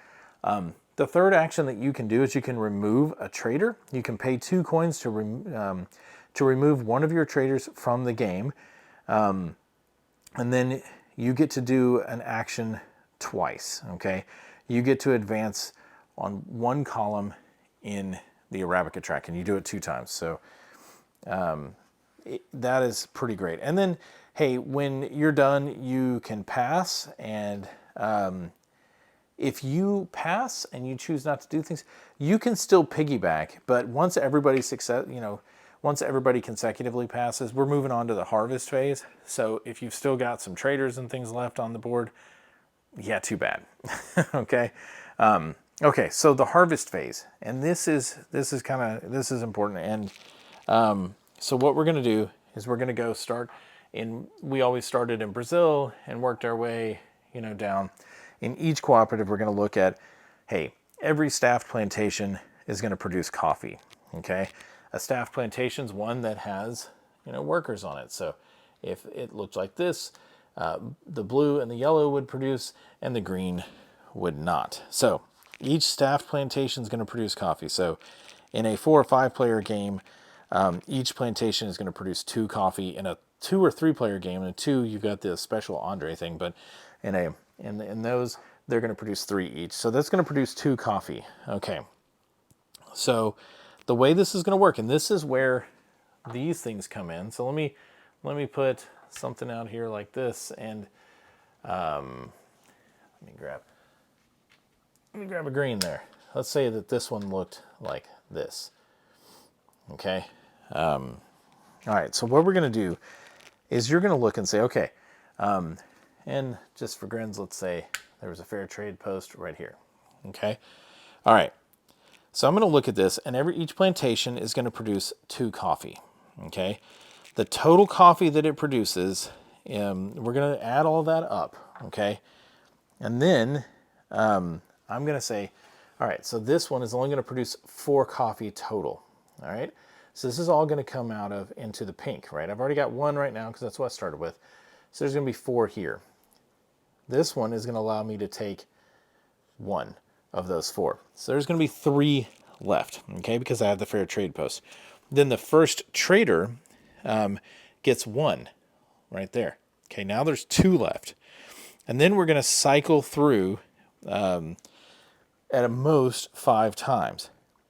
The third action that you can do is you can remove a trader. You can pay 2 coins to remove one of your traders from the game. And then you get to do an action twice, okay? You get to advance on 1 column in the Arabica track, and you do it 2 times. So that is pretty great. And then, hey, when you're done, you can pass, and if you pass and you choose not to do things, you can still piggyback. But once everybody once everybody consecutively passes, we're moving on to the harvest phase. So if you've still got some traders and things left on the board, yeah, too bad. Okay. Okay. So the harvest phase, and this is important. And so what we're going to do is we're going to go start in. We always started in Brazil and worked our way, down. In each cooperative, we're going to look at, hey, every staffed plantation is going to produce coffee, okay? A staffed plantation is one that has, workers on it. So if it looked like this, the blue and the yellow would produce, and the green would not. So each staffed plantation is going to produce coffee. So in a 4 or 5 player game, each plantation is going to produce 2 coffee. In a 2 or 3 player game, in a 2, you've got the special Andre thing, but in those, they're going to produce 3 each. So that's going to produce 2 coffee. Okay. So the way this is going to work, and this is where these things come in. So let me put something out here like this, and let me grab a green there. Let's say that this one looked like this. Okay. All right. So what we're going to do is you're going to look and say, okay, and just for grins, let's say there was a fair trade post right here. Okay. All right. So I'm going to look at this, and each plantation is going to produce 2 coffee. Okay. The total coffee that it produces, we're going to add all that up. Okay. And then I'm going to say, all right, so this one is only going to produce 4 coffee total. All right. So this is all going to come out into the pink, right? I've already got 1 right now because that's what I started with. So there's going to be 4 here. This one is going to allow me to take 1 of those 4. So there's going to be 3 left, okay, because I have the fair trade post. Then the first trader gets 1 right there. Okay, now there's 2 left. And then we're going to cycle through at a most 5 times.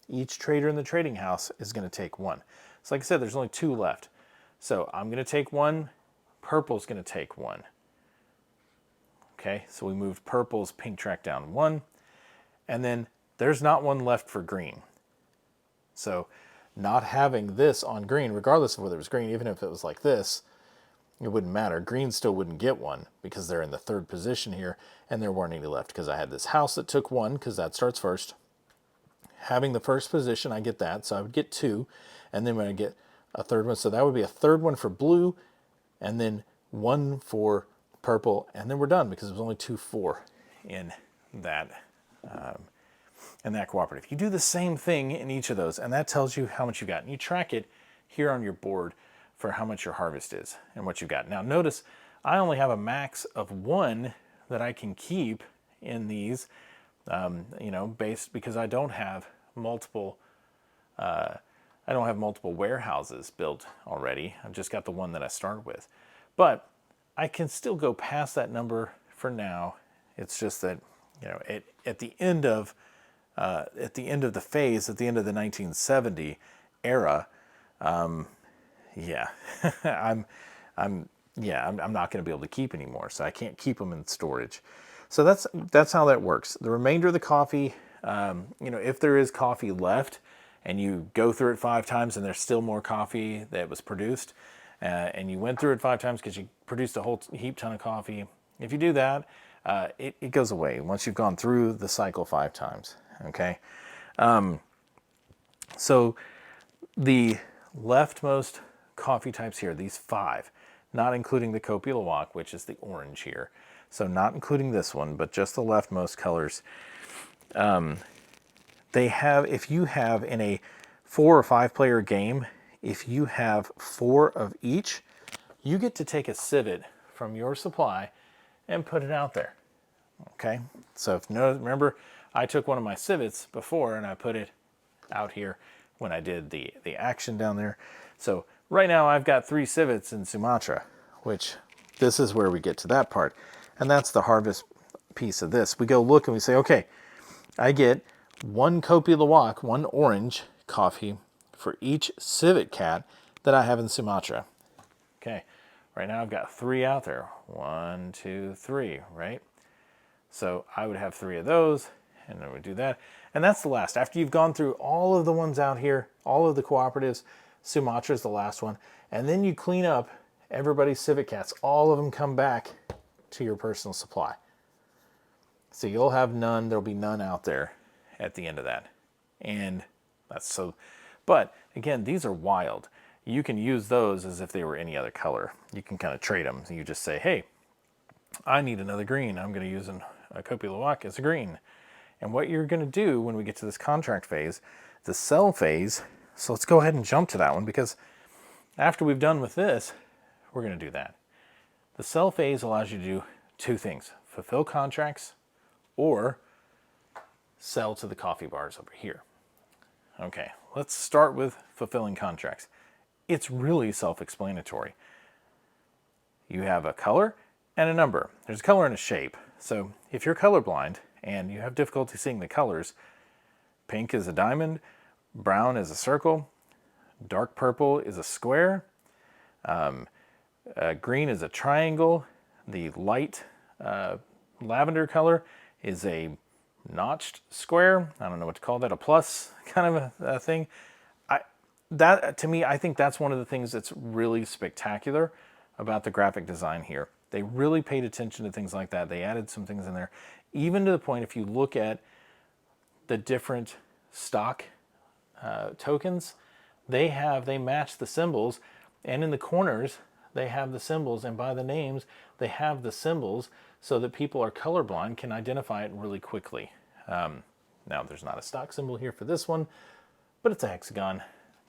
Each trader in the trading house is going to take one. So like I said, there's only 2 left. So I'm going to take one. Purple's going to take one. Okay, so we moved purple's pink track down 1. And then there's not one left for green. So not having this on green, regardless of whether it was green, even if it was like this, it wouldn't matter. Green still wouldn't get one because they're in the 3rd position here and there weren't any left because I had this house that took 1 because that starts first. Having the 1st position, I get that. So I would get 2 and then when I get a 3rd one. So that would be a 3rd one for blue and then 1 for purple. And then we're done because it was only 2-4 in that cooperative. You do the same thing in each of those and that tells you how much you got. And you track it here on your board for how much your harvest is and what you've got. Now notice I only have a max of 1 that I can keep in these, based because I don't have multiple warehouses built already. I've just got the one that I started with. But I can still go past that number for now. It's just that, at the end of the phase, at the end of the 1970 era, I'm not going to be able to keep anymore. So I can't keep them in storage. So that's how that works. The remainder of the coffee, if there is coffee left and you go through it 5 times and there's still more coffee that was produced, and you went through it 5 times because you produced a whole heap ton of coffee, if you do that, it goes away once you've gone through the cycle 5 times. Okay. So the leftmost coffee types here, these 5, not including the Kopi Luwak, which is the orange here. So not including this one, but just the leftmost colors. They have, if you have in a 4 or 5 player game, if you have 4 of each, you get to take a civet from your supply and put it out there. Okay. So remember, I took one of my civets before and I put it out here when I did the action down there. So right now I've got 3 civets in Sumatra, which this is where we get to that part. And that's the harvest piece of this. We go look and we say, okay, I get 1 Kopi Luwak, 1 orange coffee for each civet cat that I have in Sumatra. Okay, right now I've got 3 out there. 1, 2, 3, right? So I would have 3 of those and I would do that. And that's the last. After you've gone through all of the ones out here, all of the cooperatives, Sumatra is the last one. And then you clean up everybody's civet cats. All of them come back to your personal supply. So you'll have none. There'll be none out there at the end of that. And that's so, but again, these are wild. You can use those as if they were any other color. You can kind of trade them. You just say, hey, I need another green. I'm going to use a Kopi Luwak as a green. And what you're going to do when we get to this contract phase, the sell phase, so let's go ahead and jump to that one because after we've done with this, we're going to do that. The sell phase allows you to do 2 things: fulfill contracts or sell to the coffee bars over here. Okay, let's start with fulfilling contracts. It's really self-explanatory. You have a color and a number. There's a color and a shape. So if you're colorblind and you have difficulty seeing the colors, pink is a diamond, brown is a circle, dark purple is a square, green is a triangle, the light lavender color is a notched square. I don't know what to call that, a plus kind of a thing. To me, I think that's one of the things that's really spectacular about the graphic design here. They really paid attention to things like that. They added some things in there, even to the point if you look at the different stock tokens, they match the symbols, and in the corners they have the symbols, and by the names they have the symbols so that people are colorblind can identify it really quickly. Now there's not a stock symbol here for this one, but it's a hexagon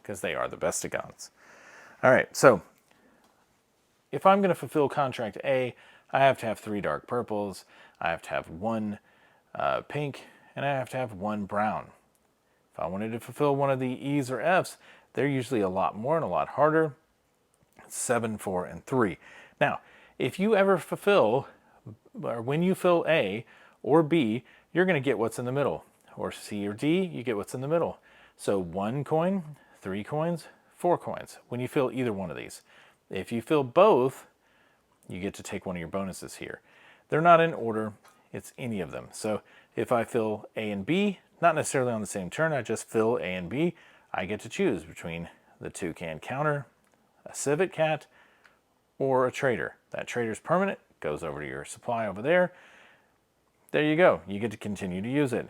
because they are the bestagons. All right, so if I'm going to fulfill contract A, I have to have 3 dark purples, I have to have 1 pink, and I have to have 1 brown. If I wanted to fulfill one of the E's or F's, they're usually a lot more and a lot harder. 7, 4, and 3. Now, if you ever fulfill, or when you fill A or B, you're going to get what's in the middle. Or C or D, you get what's in the middle. So 1 coin, 3 coins, 4 coins when you fill either one of these. If you fill both, you get to take one of your bonuses here. They're not in order, it's any of them. So if I fill A and B, not necessarily on the same turn, I just fill A and B, I get to choose between the toucan counter, a civet cat, or a trader. That trader's permanent, goes over to your supply over there. There you go, you get to continue to use it.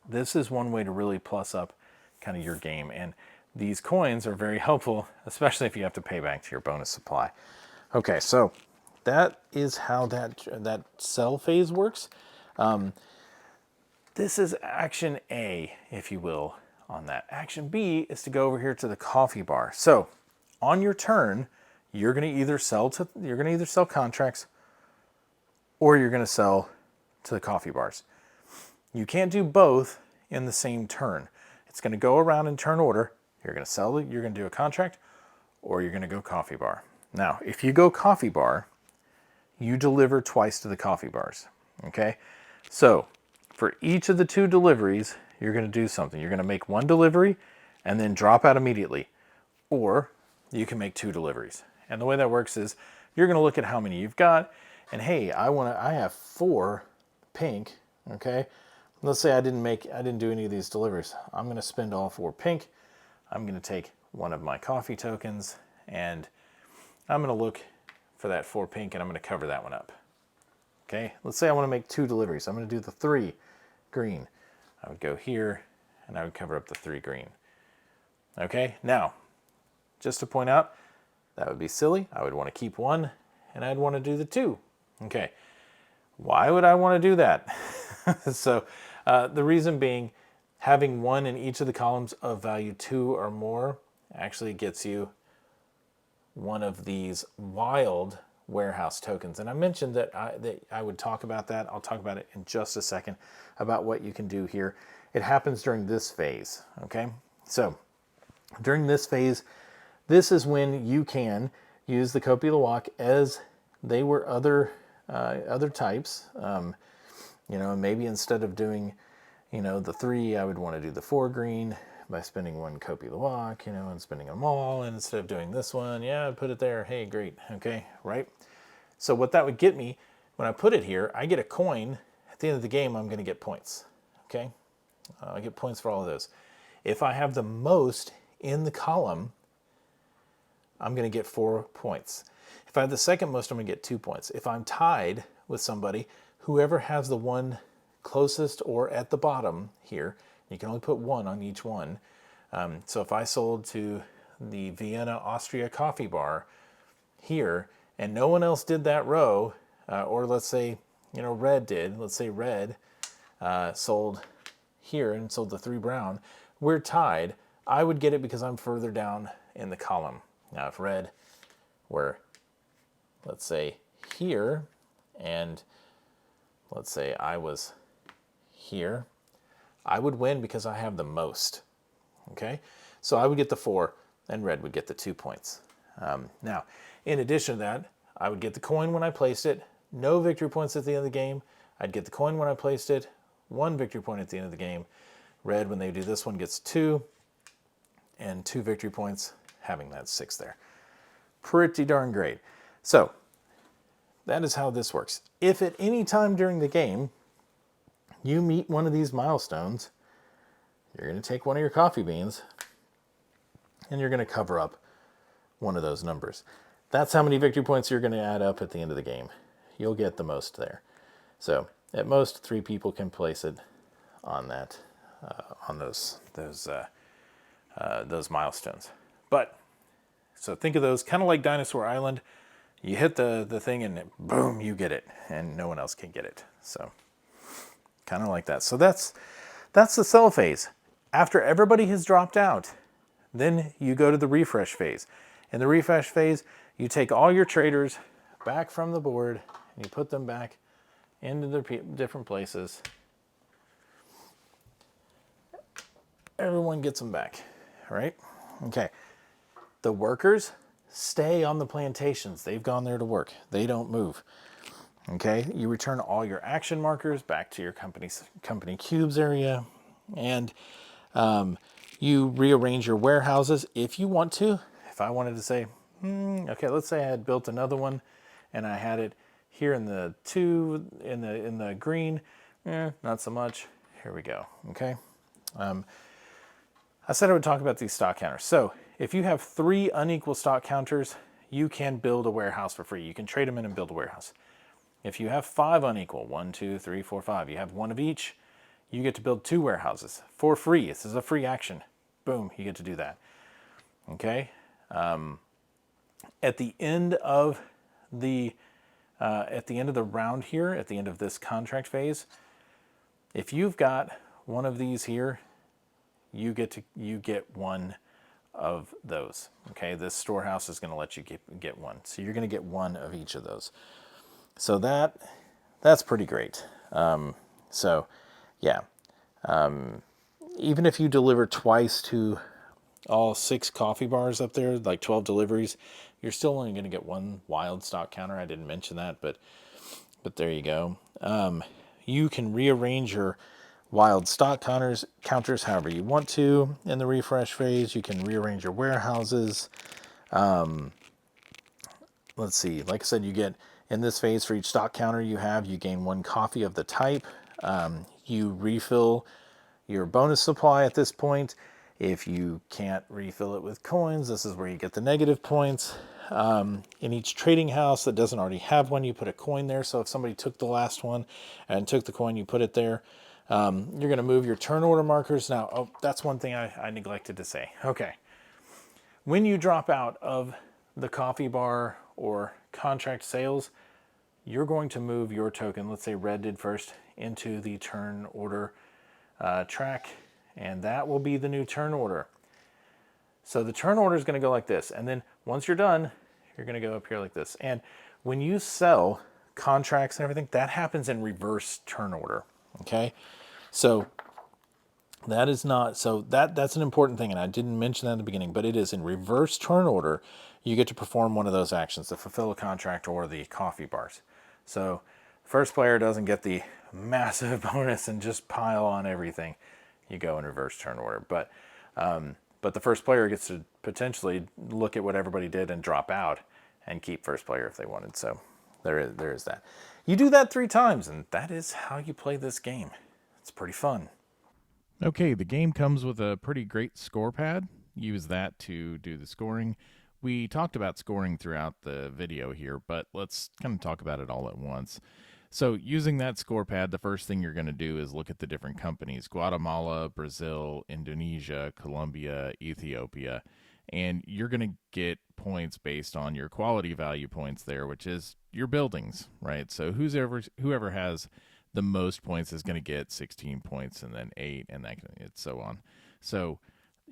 This is one way to really plus up kind of your game, and these coins are very helpful, especially if you have to pay back to your bonus supply. Okay, so that is how that sell phase works. This is action A, if you will, on that. Action B is to go over here to the coffee bar. So on your turn, you're going to either sell contracts, or you're going to sell to the coffee bars. You can't do both in the same turn. It's going to go around in turn order. You're going to sell it, you're going to do a contract, or you're going to go coffee bar. Now, if you go coffee bar, you deliver twice to the coffee bars. Okay? So for each of the 2 deliveries, you're going to do something. You're going to make 1 delivery and then drop out immediately. Or you can make 2 deliveries. And the way that works is you're going to look at how many you've got. And hey, I have 4 pink. Okay? Let's say I didn't do any of these deliveries. I'm going to spend all 4 pink. I'm going to take one of my coffee tokens and I'm going to look for that 4 pink and I'm going to cover that one up. Okay, let's say I want to make 2 deliveries. I'm going to do the 3 green. I would go here and I would cover up the 3 green. Okay, now, just to point out, that would be silly. I would want to keep 1 and I'd want to do the 2. Okay, why would I want to do that? So the reason being, having 1 in each of the columns of value 2 or more actually gets you one of these wild warehouse tokens. And I mentioned that I would talk about that. I'll talk about it in just a second, about what you can do here. It happens during this phase, okay? So during this phase, this is when you can use the Copy of the Walk as they were other types. You know, maybe instead of doing, you know, the 3, I would want to do the 4 green by spending 1 Copy of the Walk, you know, and spending them all. And instead of doing this one, yeah, I'd put it there. Hey, great. Okay, right? So what that would get me, when I put it here, I get a coin. At the end of the game, I'm going to get points. Okay? I get points for all of those. If I have the most in the column, I'm going to get 4 points. If I have the second most, I'm going to get 2 points. If I'm tied with somebody, whoever has the one closest or at the bottom here, you can only put 1 on each one. So if I sold to the Vienna, Austria coffee bar here, and no one else did that row, or let's say, you know, red did. Let's say red sold here and sold the 3 brown. We're tied. I would get it because I'm further down in the column. Now if red were, let's say, here, and let's say I was here, I would win because I have the most. Okay? So I would get the 4 and red would get the 2 points. Now, in addition to that, I would get the coin when I placed it, no victory points at the end of the game. I'd get the coin when I placed it, 1 victory point at the end of the game. Red, when they do this one, gets 2, and 2 victory points, having that 6 there. Pretty darn great. So, that is how this works. If at any time during the game you meet one of these milestones, you're going to take one of your coffee beans and you're going to cover up one of those numbers. That's how many victory points you're going to add up at the end of the game. You'll get the most there. So at most 3 people can place it on that, on those milestones. But so think of those kind of like Dinosaur Island. You hit the thing and boom, you get it, and no one else can get it. So kind of like that. So that's the sell phase. After everybody has dropped out, then you go to the refresh phase. In the refresh phase, you take all your traders back from the board and you put them back into their different places. Everyone gets them back, right? Okay. The workers stay on the plantations. They've gone there to work. They don't move. Okay, you return all your action markers back to your company cubes area, and you rearrange your warehouses if you want to. If I wanted to say, okay, let's say I had built another one, and I had it here in the two in the green, not so much. Here we go. Okay, I said I would talk about these stock counters. So if you have 3 unequal stock counters, you can build a warehouse for free. You can trade them in and build a warehouse. If you have 5 unequal, 1, 2, 3, 4, 5, you have 1 of each, you get to build 2 warehouses for free. This is a free action. Boom, you get to do that. Okay. At the end of the round here, at the end of this contract phase, if you've got one of these here, you get one of those. Okay, this storehouse is going to let you get one. So you're going to get one of each of those. So that's pretty great. So yeah, even if you deliver twice to all 6 coffee bars up there, like 12 deliveries, you're still only going to get 1 wild stock counter. I didn't mention that, but there you go. You can rearrange your wild stock counters however you want to in the refresh phase. You can rearrange your warehouses. Let's see, like I said, you get in this phase for each stock counter you gain 1 coffee of the type. You refill your bonus supply at this point. If you can't refill it with coins, this is where you get the negative points. In each trading house that doesn't already have one, you put a coin there. So if somebody took the last one and took the coin, you put it there. You're going to move your turn order markers. Now, that's one thing I neglected to say. Okay. When you drop out of the coffee bar or contract sales, you're going to move your token, let's say red did first, into the turn order track, and that will be the new turn order. So the turn order is going to go like this, and then once you're done, you're going to go up here like this. And when you sell contracts and everything, that happens in reverse turn order. Okay, so that's an important thing, and I didn't mention that in the beginning, but it is in reverse turn order. You get to perform one of those actions, to fulfill a contract or the coffee bars. So first player doesn't get the massive bonus and just pile on everything. You go in reverse turn order, but the first player gets to potentially look at what everybody did and drop out and keep first player if they wanted. So there is that. You do that 3 times, and that is how you play this game. It's pretty fun. Okay, the game comes with a pretty great score pad. Use that to do the scoring. We talked about scoring throughout the video here, but let's kind of talk about it all at once. So using that score pad, the first thing you're going to do is look at the different companies: Guatemala, Brazil, Indonesia, Colombia, Ethiopia. And you're going to get points based on your quality value points there, which is your buildings, right? So whoever has the most points is going to get 16 points, and then 8, and so on. So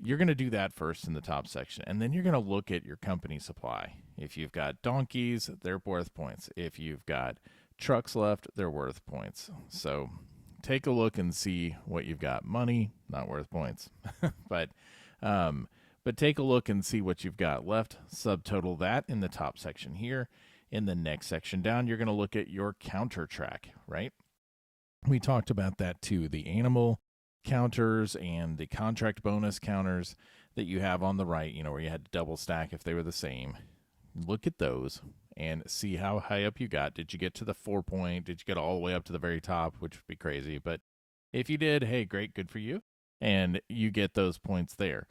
you're going to do that first in the top section, and then you're going to look at your company supply. If you've got donkeys, they're worth points. If you've got trucks left, they're worth points. So take a look and see what you've got. Money, not worth points. but take a look and see what you've got left. Subtotal that in the top section here. In the next section down, you're going to look at your counter track, right? We talked about that too. The animal counters and the contract bonus counters that you have on the right, where you had to double stack if they were the same. Look at those and see how high up you got. Did you get to the 4 point? Did you get all the way up to the very top, which would be crazy? But if you did, hey, great, good for you. And you get those points there.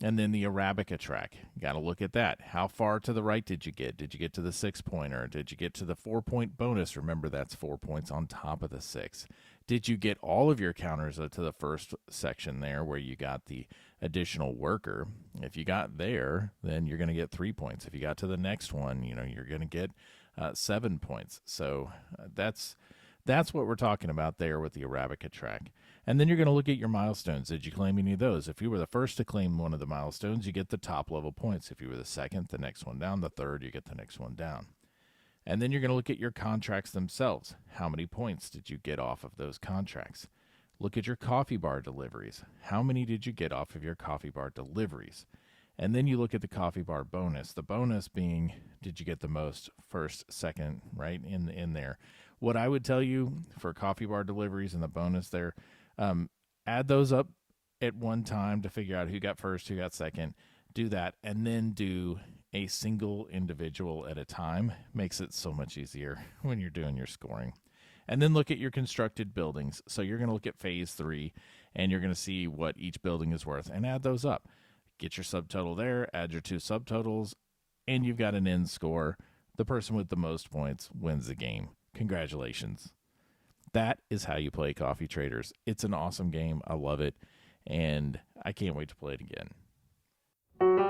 And then the Arabica track, got to look at that. How far to the right did you get? Did you get to the 6 pointer? Did you get to the 4 point bonus? Remember, that's 4 points on top of the 6. Did you get all of your counters to the first section there where you got the additional worker? If you got there, then you're going to get 3 points. If you got to the next one, you're going to get 7 points. So that's what we're talking about there with the Arabica track. And then you're going to look at your milestones. Did you claim any of those? If you were the first to claim one of the milestones, you get the top level points. If you were the second, the next one down. The third, you get the next one down. And then you're going to look at your contracts themselves. How many points did you get off of those contracts? Look at your coffee bar deliveries. How many did you get off of your coffee bar deliveries? And then you look at the coffee bar bonus. The bonus being, did you get the most first, second, right in there? What I would tell you for coffee bar deliveries and the bonus there, add those up at one time to figure out who got first, who got second. Do that, and then do a single individual at a time. Makes it so much easier when you're doing your scoring. And then look at your constructed buildings. So you're going to look at phase 3, and you're going to see what each building is worth and add those up. Get your subtotal there, add your 2 subtotals, and you've got an end score. The person with the most points wins the game. Congratulations. That is how you play Coffee Traders. It's an awesome game. I love it, and I can't wait to play it again.